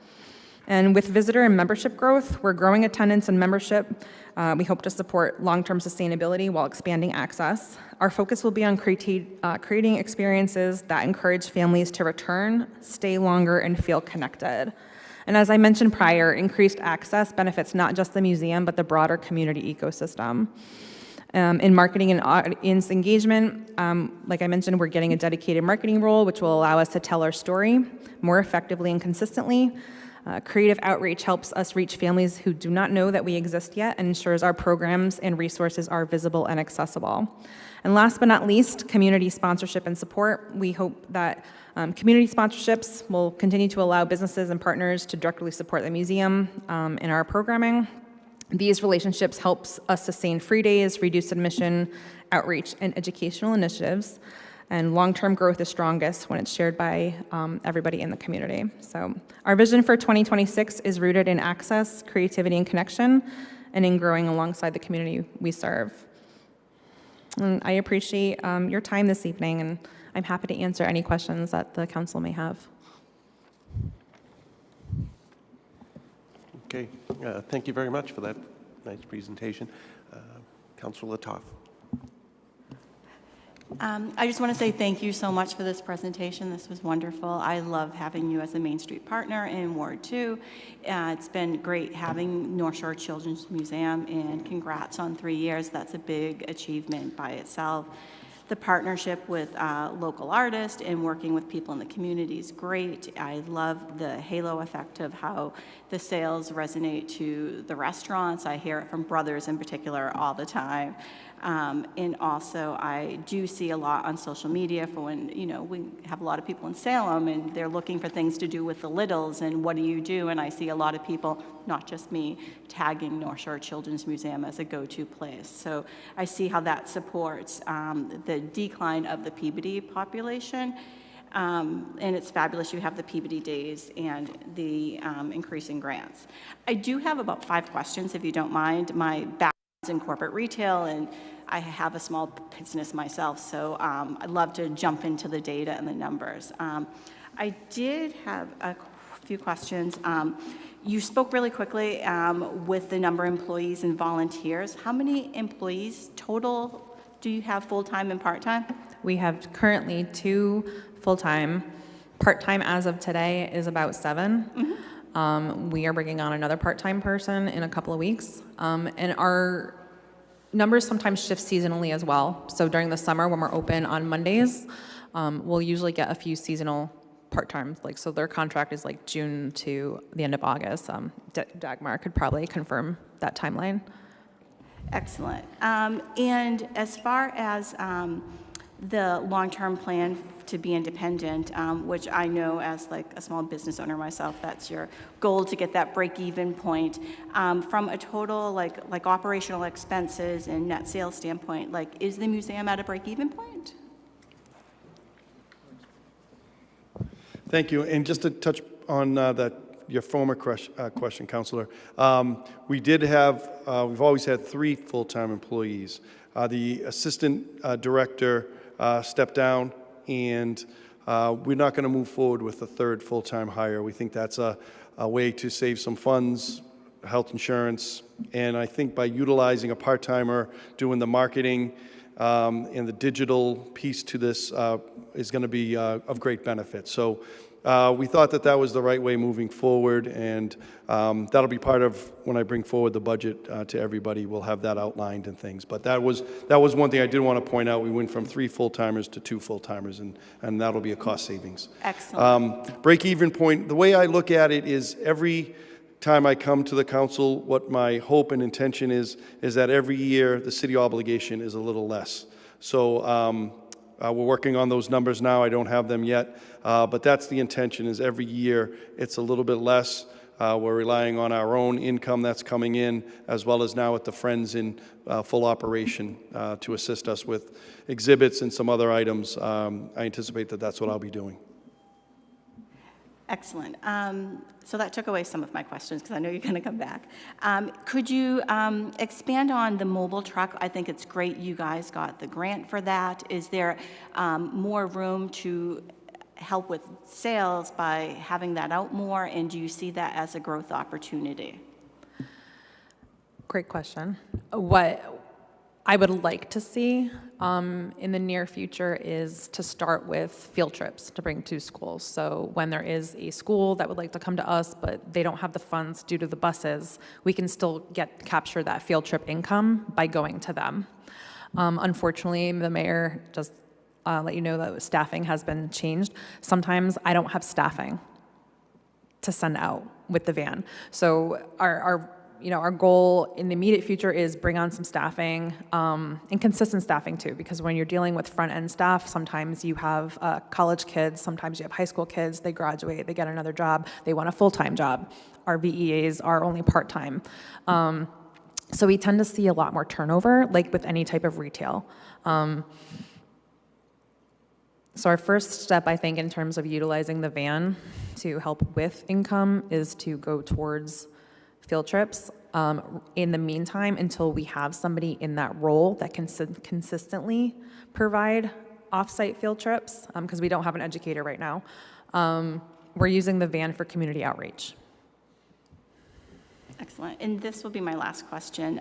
Speaker 7: And with visitor and membership growth, we're growing attendance and membership. We hope to support long-term sustainability while expanding access. Our focus will be on creating experiences that encourage families to return, stay longer, and feel connected. And as I mentioned prior, increased access benefits not just the museum, but the broader community ecosystem. In marketing and audience engagement, like I mentioned, we're getting a dedicated marketing role, which will allow us to tell our story more effectively and consistently. Creative outreach helps us reach families who do not know that we exist yet and ensures our programs and resources are visible and accessible. And last but not least, community sponsorship and support. We hope that community sponsorships will continue to allow businesses and partners to directly support the museum in our programming. These relationships help us sustain free days, reduce admission, outreach, and educational initiatives. And long-term growth is strongest when it's shared by everybody in the community. So our vision for 2026 is rooted in access, creativity, and connection, and in growing alongside the community we serve. And I appreciate your time this evening, and I'm happy to answer any questions that the council may have.
Speaker 1: Okay, thank you very much for that nice presentation. Councilor Latoff.
Speaker 8: I just want to say thank you so much for this presentation. This was wonderful. I love having you as a Main Street partner in Ward 2. It's been great having North Shore Children's Museum, and congrats on 3 years. That's a big achievement by itself. The partnership with local artists and working with people in the community is great. I love the halo effect of how the sales resonate to the restaurants. I hear it from Brothers in particular all the time. And also, I do see a lot on social media for when, we have a lot of people in Salem and they're looking for things to do with the littles and what do you do? And I see a lot of people, not just me, tagging North Shore Children's Museum as a go-to place. So I see how that supports the decline of the Peabody population. And it's fabulous. You have the Peabody Days and the increasing grants. I do have about 5 questions, if you don't mind. My background's in corporate retail, and I have a small business myself, so I'd love to jump into the data and the numbers. I did have a few questions. You spoke really quickly with the number of employees and volunteers. How many employees total do you have full-time and part-time?
Speaker 7: We have currently 2 full-time. Part-time as of today is about 7. We are bringing on another part-time person in a couple of weeks. And our numbers sometimes shift seasonally as well. So during the summer when we're open on Mondays, we'll usually get a few seasonal part-time, so their contract is like June to the end of August. Dagmar could probably confirm that timeline.
Speaker 8: Excellent. And as far as the long-term plan to be independent, which I know as like a small business owner myself, that's your goal, to get that break-even point. From a total like operational expenses and net sales standpoint, is the museum at a break-even point?
Speaker 6: Thank you. And just to touch on your former question, Counselor, we've always had 3 full-time employees. The assistant director stepped down, and we're not going to move forward with a 3rd full-time hire. We think that's a way to save some funds, health insurance, and I think by utilizing a part-timer doing the marketing and the digital piece to this is going to be of great benefit. So we thought that was the right way moving forward, and that'll be part of when I bring forward the budget to everybody. We'll have that outlined and things. But that was one thing I did want to point out. We went from 3 full-timers to 2 full-timers, and that'll be a cost savings.
Speaker 8: Excellent.
Speaker 6: Break-even point, the way I look at it is every time I come to the council, what my hope and intention is that every year the city obligation is a little less. So we're working on those numbers now. I don't have them yet, but that's the intention, is every year it's a little bit less. We're relying on our own income that's coming in, as well as now with the Friends in full operation to assist us with exhibits and some other items. I anticipate that that's what I'll be doing.
Speaker 8: Excellent. So that took away some of my questions because I know you're going to come back. Could you expand on the mobile truck? I think it's great you guys got the grant for that. Is there more room to help with sales by having that out more, and do you see that as a growth opportunity?
Speaker 7: Great question. What I would like to see in the near future is to start with field trips to bring to schools. So when there is a school that would like to come to us, but they don't have the funds due to the buses, we can still capture that field trip income by going to them. Unfortunately, the mayor just let you know that staffing has been changed. Sometimes I don't have staffing to send out with the van. So our goal in the immediate future is bring on some staffing and consistent staffing too, because when you're dealing with front-end staff, sometimes you have college kids, sometimes you have high school kids, they graduate, they get another job, they want a full-time job. Our VEAs are only part-time. So we tend to see a lot more turnover, like with any type of retail. So our first step, I think, in terms of utilizing the van to help with income is to go towards field trips. In the meantime, until we have somebody in that role that can consistently provide off-site field trips, because we don't have an educator right now, we're using the van for community outreach.
Speaker 8: Excellent. And this will be my last question.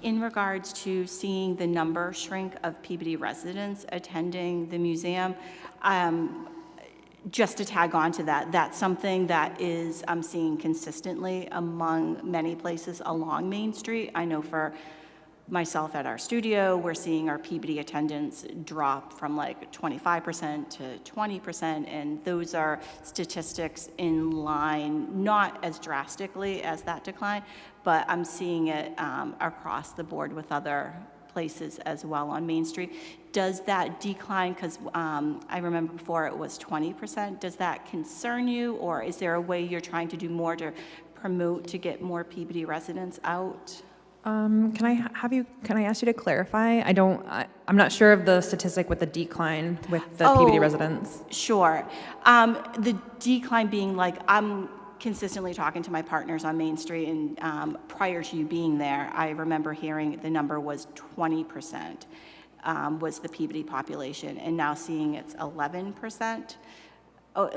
Speaker 8: In regards to seeing the number shrink of Peabody residents attending the museum, just to tag on to that, that's something that is I'm seeing consistently among many places along Main Street. I know for myself at our studio, we're seeing our Peabody attendance drop from like 25% to 20%, and those are statistics in line, not as drastically as that decline, but I'm seeing it across the board with other places as well on Main Street. Does that decline, because I remember before it was 20%, does that concern you, or is there a way you're trying to do more to promote to get more Peabody residents out?
Speaker 7: Can I ask you to clarify? I'm not sure of the statistic with the decline with the Peabody
Speaker 8: Oh,
Speaker 7: residents.
Speaker 8: Sure. The decline being like, I'm consistently talking to my partners on Main Street, and prior to you being there, I remember hearing the number was 20% was the Peabody population, and now seeing it's 11%. Oh,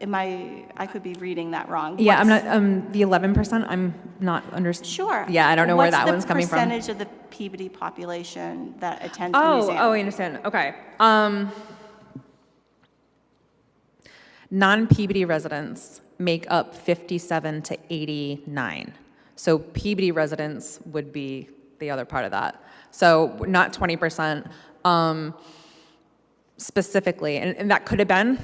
Speaker 8: I could be reading that wrong.
Speaker 7: Yeah, I'm not, the 11%, I'm not
Speaker 8: Sure.
Speaker 7: Yeah, I don't know where that one's coming from.
Speaker 8: What's the percentage of the Peabody population that attends the museum?
Speaker 7: Oh, I understand. Okay. Non-Peabody residents make up 57 to 89. So Peabody residents would be the other part of that. So not 20%. Specifically, and that could have been,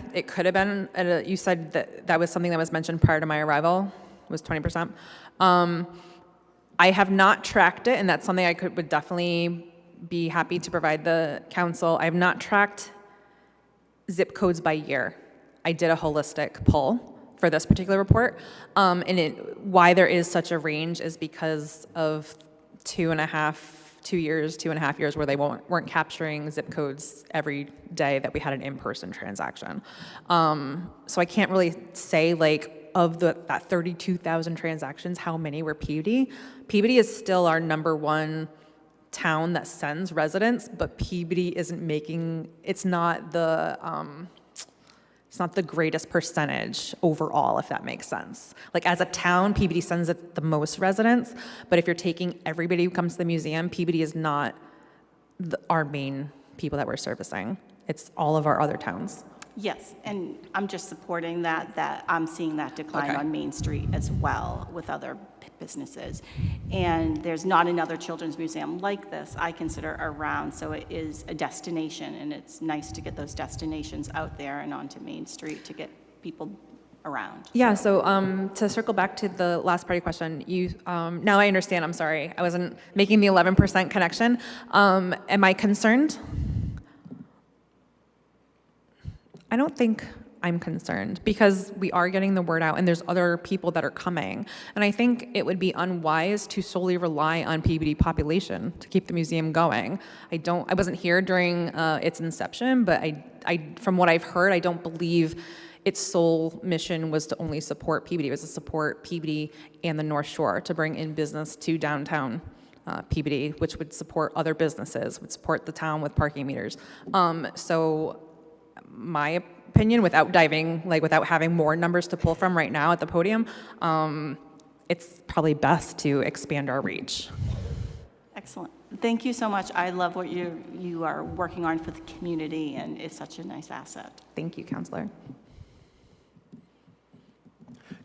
Speaker 7: you said that was something that was mentioned prior to my arrival, was 20%. I have not tracked it, and that's something I would definitely be happy to provide the council. I have not tracked zip codes by year. I did a holistic poll for this particular report, why there is such a range is because of 2.5 years where they weren't capturing zip codes every day that we had an in-person transaction. So I can't really say, like, of that 32,000 transactions, how many were Peabody. Peabody is still our #1 town that sends residents, but Peabody isn't making, it's not the greatest percentage overall, if that makes sense. Like, as a town, Peabody sends it the most residents, but if you're taking everybody who comes to the museum, Peabody is not our main people that we're servicing. It's all of our other towns.
Speaker 8: Yes, and I'm just supporting that I'm seeing that decline
Speaker 7: Okay.
Speaker 8: on Main Street as well with other businesses. And there's not another children's museum like this I consider around, so it is a destination, and it's nice to get those destinations out there and onto Main Street to get people around.
Speaker 7: Yeah, so to circle back to the last part of your question, now I understand, I'm sorry, I wasn't making the 11% connection. Am I concerned? I don't think I'm concerned because we are getting the word out and there's other people that are coming. And I think it would be unwise to solely rely on Peabody population to keep the museum going. I wasn't here during its inception, but from what I've heard, I don't believe its sole mission was to only support Peabody. It was to support Peabody and the North Shore to bring in business to downtown Peabody, which would support other businesses, would support the town with parking meters. So my opinion, without having more numbers to pull from right now at the podium, it's probably best to expand our reach.
Speaker 8: Excellent. Thank you so much. I love what you are working on for the community, and it's such a nice asset.
Speaker 7: Thank you, Councillor.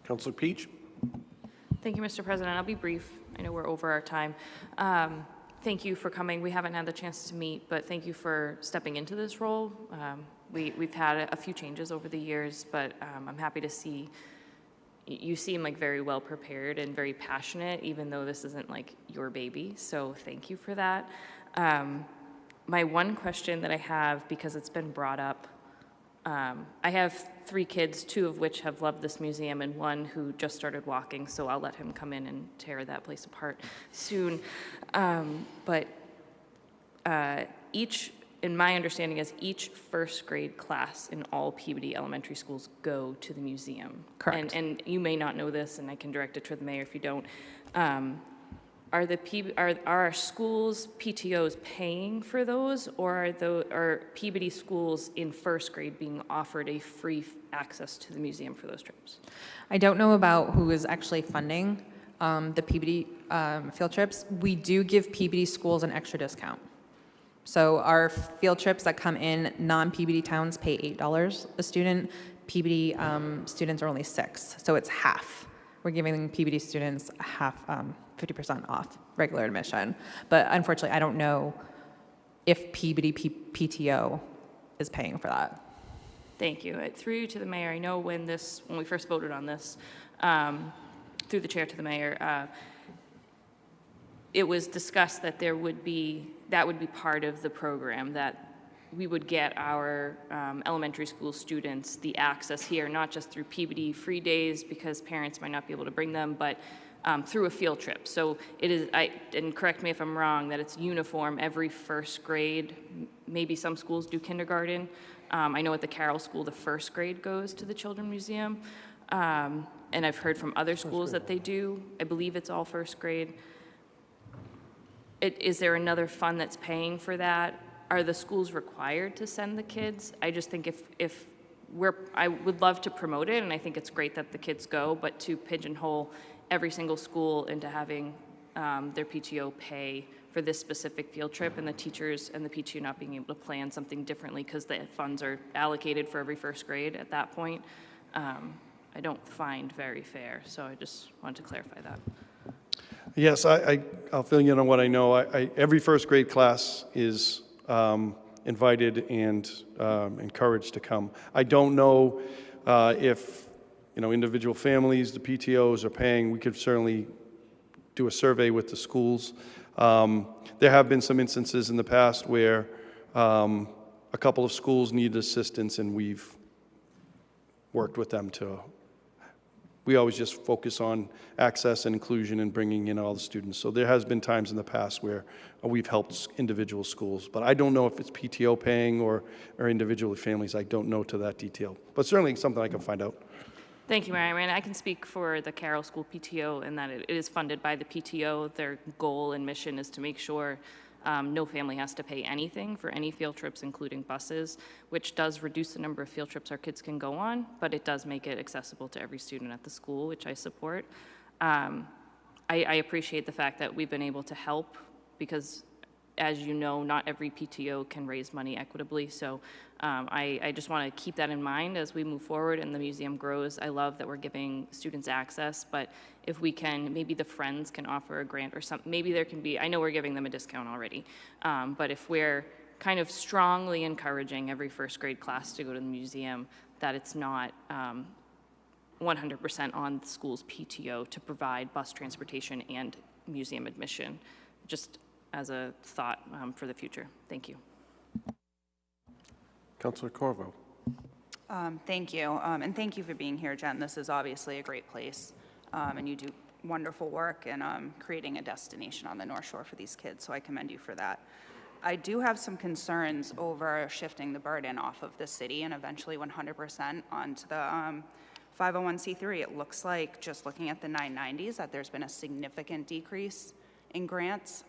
Speaker 1: Councillor Peach?
Speaker 9: Thank you, Mr. President. I'll be brief. I know we're over our time. Thank you for coming. We haven't had the chance to meet, but thank you for stepping into this role. We've had a few changes over the years, but I'm happy to see you seem like very well prepared and very passionate, even though this isn't like your baby. So thank you for that. My one question that I have, because it's been brought up, I have 3 kids, 2 of which have loved this museum and 1 who just started walking, so I'll let him come in and tear that place apart soon. But in my understanding is each first grade class in all Peabody elementary schools go to the museum.
Speaker 7: Correct.
Speaker 9: And you may not know this, and I can direct it to the mayor if you don't. Are our schools, PTOs, paying for those, or are Peabody schools in first grade being offered a free access to the museum for those trips?
Speaker 7: I don't know about who is actually funding the Peabody field trips. We do give Peabody schools an extra discount. So our field trips that come in, non-Peabody towns pay $8 a student. Peabody students are only $6, so it's half. We're giving Peabody students half, 50% off regular admission. But unfortunately, I don't know if Peabody PTO is paying for that.
Speaker 9: Thank you. Through you to the mayor, I know when we first voted on this, through the chair to the mayor, it was discussed that that would be part of the program, that we would get our elementary school students the access here, not just through Peabody free days because parents might not be able to bring them, but through a field trip. So it is, and correct me if I'm wrong, that it's uniform every first grade. Maybe some schools do kindergarten. I know at the Carroll School, the first grade goes to the Children's Museum. And I've heard from other schools that they do. I believe it's all first grade. Is there another fund that's paying for that? Are the schools required to send the kids? I just think if I would love to promote it, and I think it's great that the kids go, but to pigeonhole every single school into having their PTO pay for this specific field trip, and the teachers and the PTO not being able to plan something differently because the funds are allocated for every first grade at that point, I don't find very fair. So I just wanted to clarify that.
Speaker 6: Yes, I'll fill you in on what I know. Every first grade class is invited and encouraged to come. I don't know if individual families, the PTOs are paying. We could certainly do a survey with the schools. There have been some instances in the past where a couple of schools needed assistance, and we've worked with them to. We always just focus on access and inclusion and bringing in all the students. So there has been times in the past where we've helped individual schools. But I don't know if it's PTO paying or individual families. I don't know to that detail. But certainly something I can find out.
Speaker 9: Thank you, Mary. I can speak for the Carroll School PTO in that it is funded by the PTO. Their goal and mission is to make sure no family has to pay anything for any field trips, including buses, which does reduce the number of field trips our kids can go on, but it does make it accessible to every student at the school, which I support. I appreciate the fact that we've been able to help because, as you know, not every PTO can raise money equitably. So I just want to keep that in mind as we move forward and the museum grows. I love that we're giving students access, but if we can, maybe the Friends can offer a grant or something. Maybe there can be, I know we're giving them a discount already, but if we're kind of strongly encouraging every first grade class to go to the museum, that it's not 100% on the school's PTO to provide bus transportation and museum admission, just as a thought for the future. Thank you.
Speaker 1: Councilor Corvo.
Speaker 10: Thank you, and thank you for being here, Jen. This is obviously a great place, and you do wonderful work in creating a destination on the North Shore for these kids, so I commend you for that. I do have some concerns over shifting the burden off of the city and eventually 100% onto the 501c3. It looks like, just looking at the 990s, that there's been a significant decrease in grants.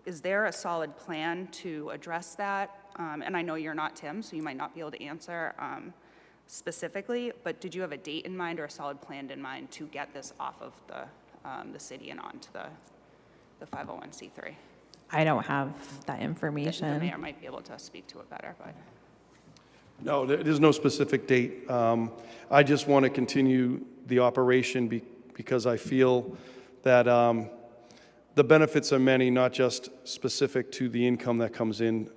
Speaker 10: Is there a solid plan to address that? And I know you're not Tim, so you might not be able to answer specifically, but did you have a date in mind or a solid plan in mind to get this off of the city and onto the 501c3?
Speaker 7: I don't have that
Speaker 10: The
Speaker 7: information.
Speaker 10: mayor might be able to speak to it better, but.
Speaker 6: No, there's no specific date. I just want to continue the operation because I feel that the benefits are many, not just specific to the income that comes in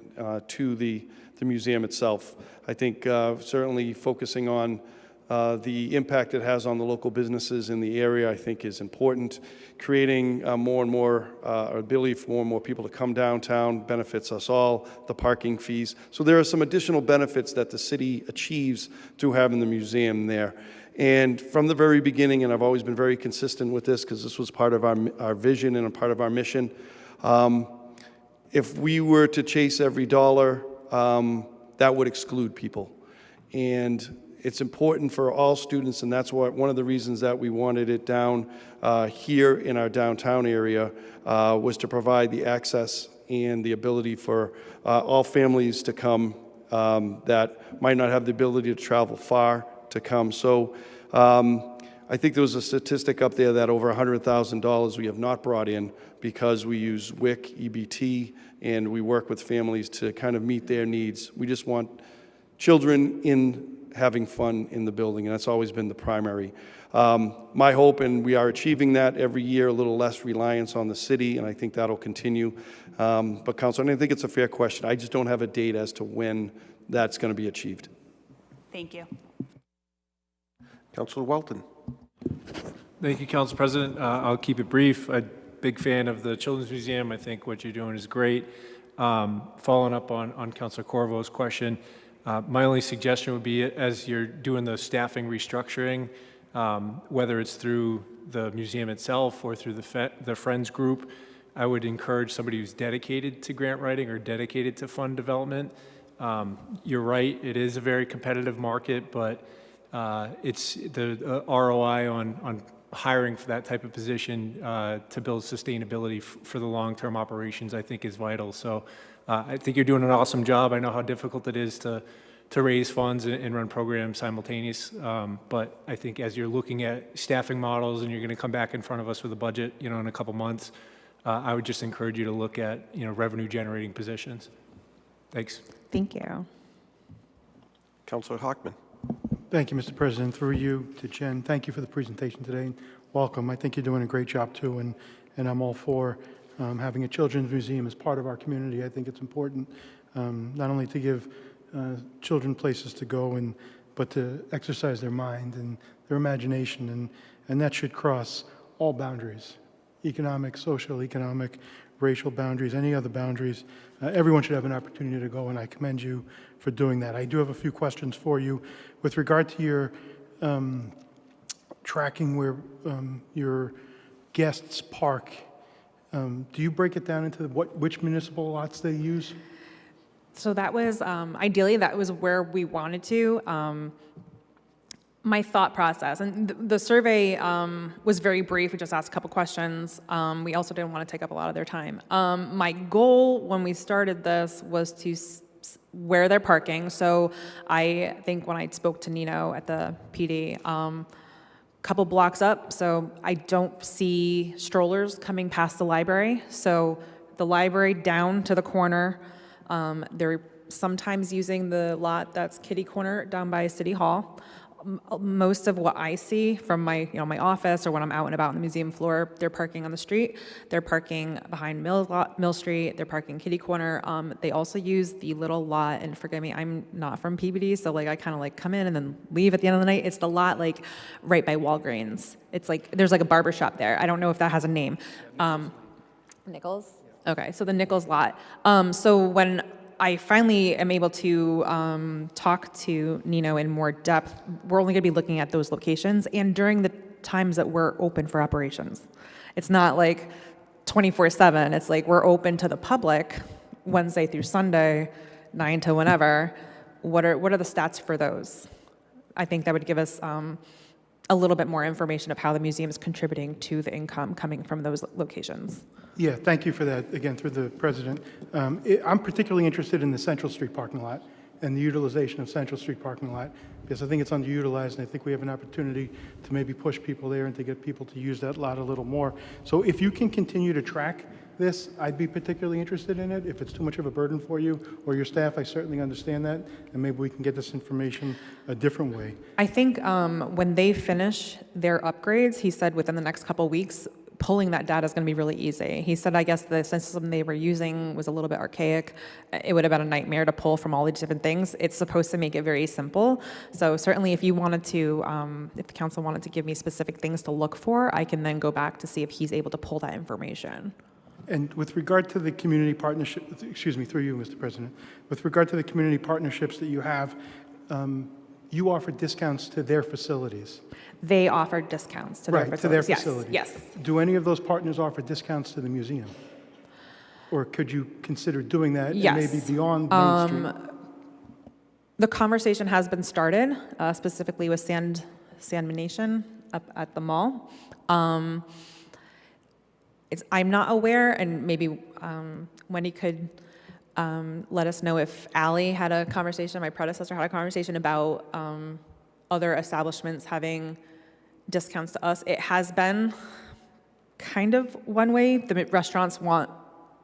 Speaker 6: to the museum itself. I think certainly focusing on the impact it has on the local businesses in the area, I think, is important. Creating more and more ability for more and more people to come downtown benefits us all, the parking fees. So there are some additional benefits that the city achieves through having the museum there. And from the very beginning, and I've always been very consistent with this because this was part of our vision and a part of our mission, if we were to chase every dollar, that would exclude people. And it's important for all students, and that's one of the reasons that we wanted it down here in our downtown area was to provide the access and the ability for all families to come that might not have the ability to travel far to come. So I think there was a statistic up there that over $100,000 we have not brought in because we use WIC, EBT, and we work with families to kind of meet their needs. We just want children having fun in the building, and that's always been the primary. My hope, and we are achieving that every year, a little less reliance on the city, and I think that'll continue. But Councilor, I think it's a fair question. I just don't have a date as to when that's going to be achieved.
Speaker 10: Thank you.
Speaker 1: Councilor Welton.
Speaker 11: Thank you, Council President. I'll keep it brief. I'm a big fan of the Children's Museum. I think what you're doing is great. Following up on Councilor Corvo's question, my only suggestion would be, as you're doing the staffing restructuring, whether it's through the museum itself or through the Friends group. I would encourage somebody who's dedicated to grant writing or dedicated to fund development. You're right, it is a very competitive market, but it's the ROI on hiring for that type of position to build sustainability for the long-term operations, I think, is vital. So I think you're doing an awesome job. I know how difficult it is to raise funds and run programs simultaneous. But I think as you're looking at staffing models and you're going to come back in front of us with a budget, in a couple months, I would just encourage you to look at, revenue-generating positions. Thanks.
Speaker 7: Thank you.
Speaker 1: Councilor Hockman.
Speaker 12: Thank you, Mr. President. Through you to Jen, thank you for the presentation today. Welcome. I think you're doing a great job, too, and I'm all for having a children's museum as part of our community. I think it's important not only to give children places to go, but to exercise their mind and their imagination, and that should cross all boundaries, economic, social, economic, racial boundaries, any other boundaries. Everyone should have an opportunity to go, and I commend you for doing that. I do have a few questions for you. With regard to your tracking where your guests park, do you break it down into which municipal lots they use?
Speaker 7: So that was, ideally, that was where we wanted to. My thought process, and the survey was very brief. We just asked a couple questions. We also didn't want to take up a lot of their time. My goal when we started this was to where they're parking. So I think when I spoke to Nino at the PD, couple blocks up, so I don't see strollers coming past the library. So the library down to the corner. They're sometimes using the lot that's kitty corner down by City Hall. Most of what I see from my, my office or when I'm out and about on the museum floor, they're parking on the street. They're parking behind Mill Street. They're parking kitty corner. They also use the little lot, and forgive me, I'm not from Peabody, so I kind of come in and then leave at the end of the night. It's the lot right by Walgreens. It's there's a barber shop there. I don't know if that has a name. Nichols? Okay, so the Nichols lot. So when I finally am able to talk to Nino in more depth, we're only going to be looking at those locations and during the times that we're open for operations. It's not 24/7. It's we're open to the public Wednesday through Sunday, 9 to whenever. What are the stats for those? I think that would give us a little bit more information of how the museum is contributing to the income coming from those locations.
Speaker 12: Yeah, thank you for that, again, through the president. I'm particularly interested in the Central Street parking lot and the utilization of Central Street parking lot, because I think it's underutilized, and I think we have an opportunity to maybe push people there and to get people to use that lot a little more. So if you can continue to track this, I'd be particularly interested in it. If it's too much of a burden for you or your staff, I certainly understand that, and maybe we can get this information a different way.
Speaker 7: I think when they finish their upgrades, he said within the next couple weeks, pulling that data is going to be really easy. He said, I guess the system they were using was a little bit archaic. It would have been a nightmare to pull from all these different things. It's supposed to make it very simple. So certainly if you wanted to, if the council wanted to give me specific things to look for, I can then go back to see if he's able to pull that information.
Speaker 12: And with regard to the community partnership, excuse me, through you, Mr. President, with regard to the community partnerships that you have, you offer discounts to their facilities.
Speaker 7: They offer discounts to their facilities.
Speaker 12: To their facilities.
Speaker 7: Yes.
Speaker 12: Do any of those partners offer discounts to the museum? Or could you consider doing that?
Speaker 7: Yes.
Speaker 12: And maybe beyond Main Street?
Speaker 7: The conversation has been started, specifically with Sandmination up at the mall. I'm not aware, and maybe Wendy could let us know if Allie had a conversation, my predecessor had a conversation about other establishments having discounts to us. It has been kind of one way. The restaurants want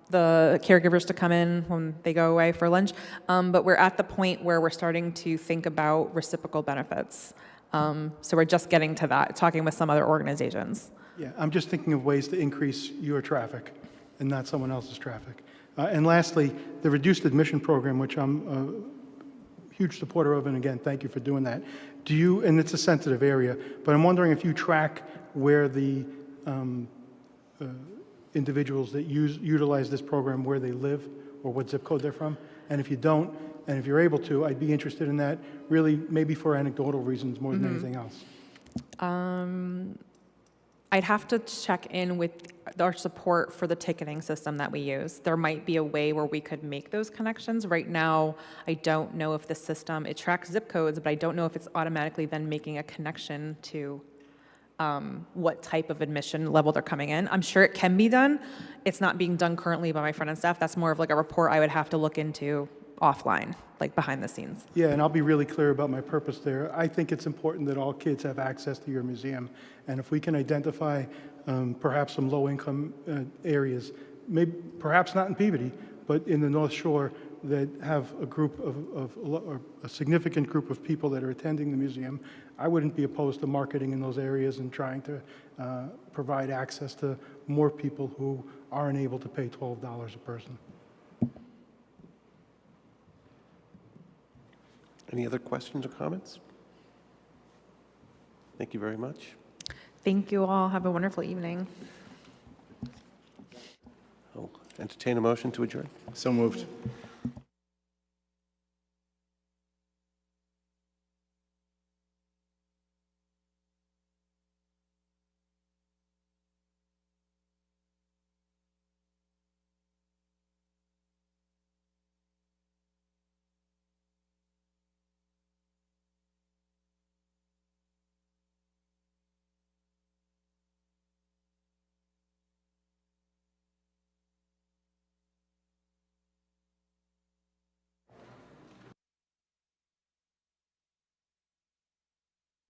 Speaker 7: the caregivers to come in when they go away for lunch, but we're at the point where we're starting to think about reciprocal benefits. So we're just getting to that, talking with some other organizations.
Speaker 12: Yeah, I'm just thinking of ways to increase your traffic and not someone else's traffic. And lastly, the reduced admission program, which I'm a huge supporter of, and again, thank you for doing that. Do you, and it's a sensitive area, but I'm wondering if you track where the individuals that utilize this program, where they live or what zip code they're from? And if you don't, and if you're able to, I'd be interested in that, really maybe for anecdotal reasons more than anything else.
Speaker 7: I'd have to check in with our support for the ticketing system that we use. There might be a way where we could make those connections. Right now, I don't know if the system, it tracks zip codes, but I don't know if it's automatically then making a connection to what type of admission level they're coming in. I'm sure it can be done. It's not being done currently by my front end staff. That's more of like a report I would have to look into offline, like behind the scenes.
Speaker 12: Yeah, and I'll be really clear about my purpose there. I think it's important that all kids have access to your museum. And if we can identify perhaps some low-income areas, maybe, perhaps not in Peabody, but in the North Shore, that have a group or a significant group of people that are attending the museum, I wouldn't be opposed to marketing in those areas and trying to provide access to more people who aren't able to pay $12 a person.
Speaker 1: Any other questions or comments? Thank you very much.
Speaker 7: Thank you all. Have a wonderful evening.
Speaker 1: I'll entertain a motion to adjourn.
Speaker 4: So moved.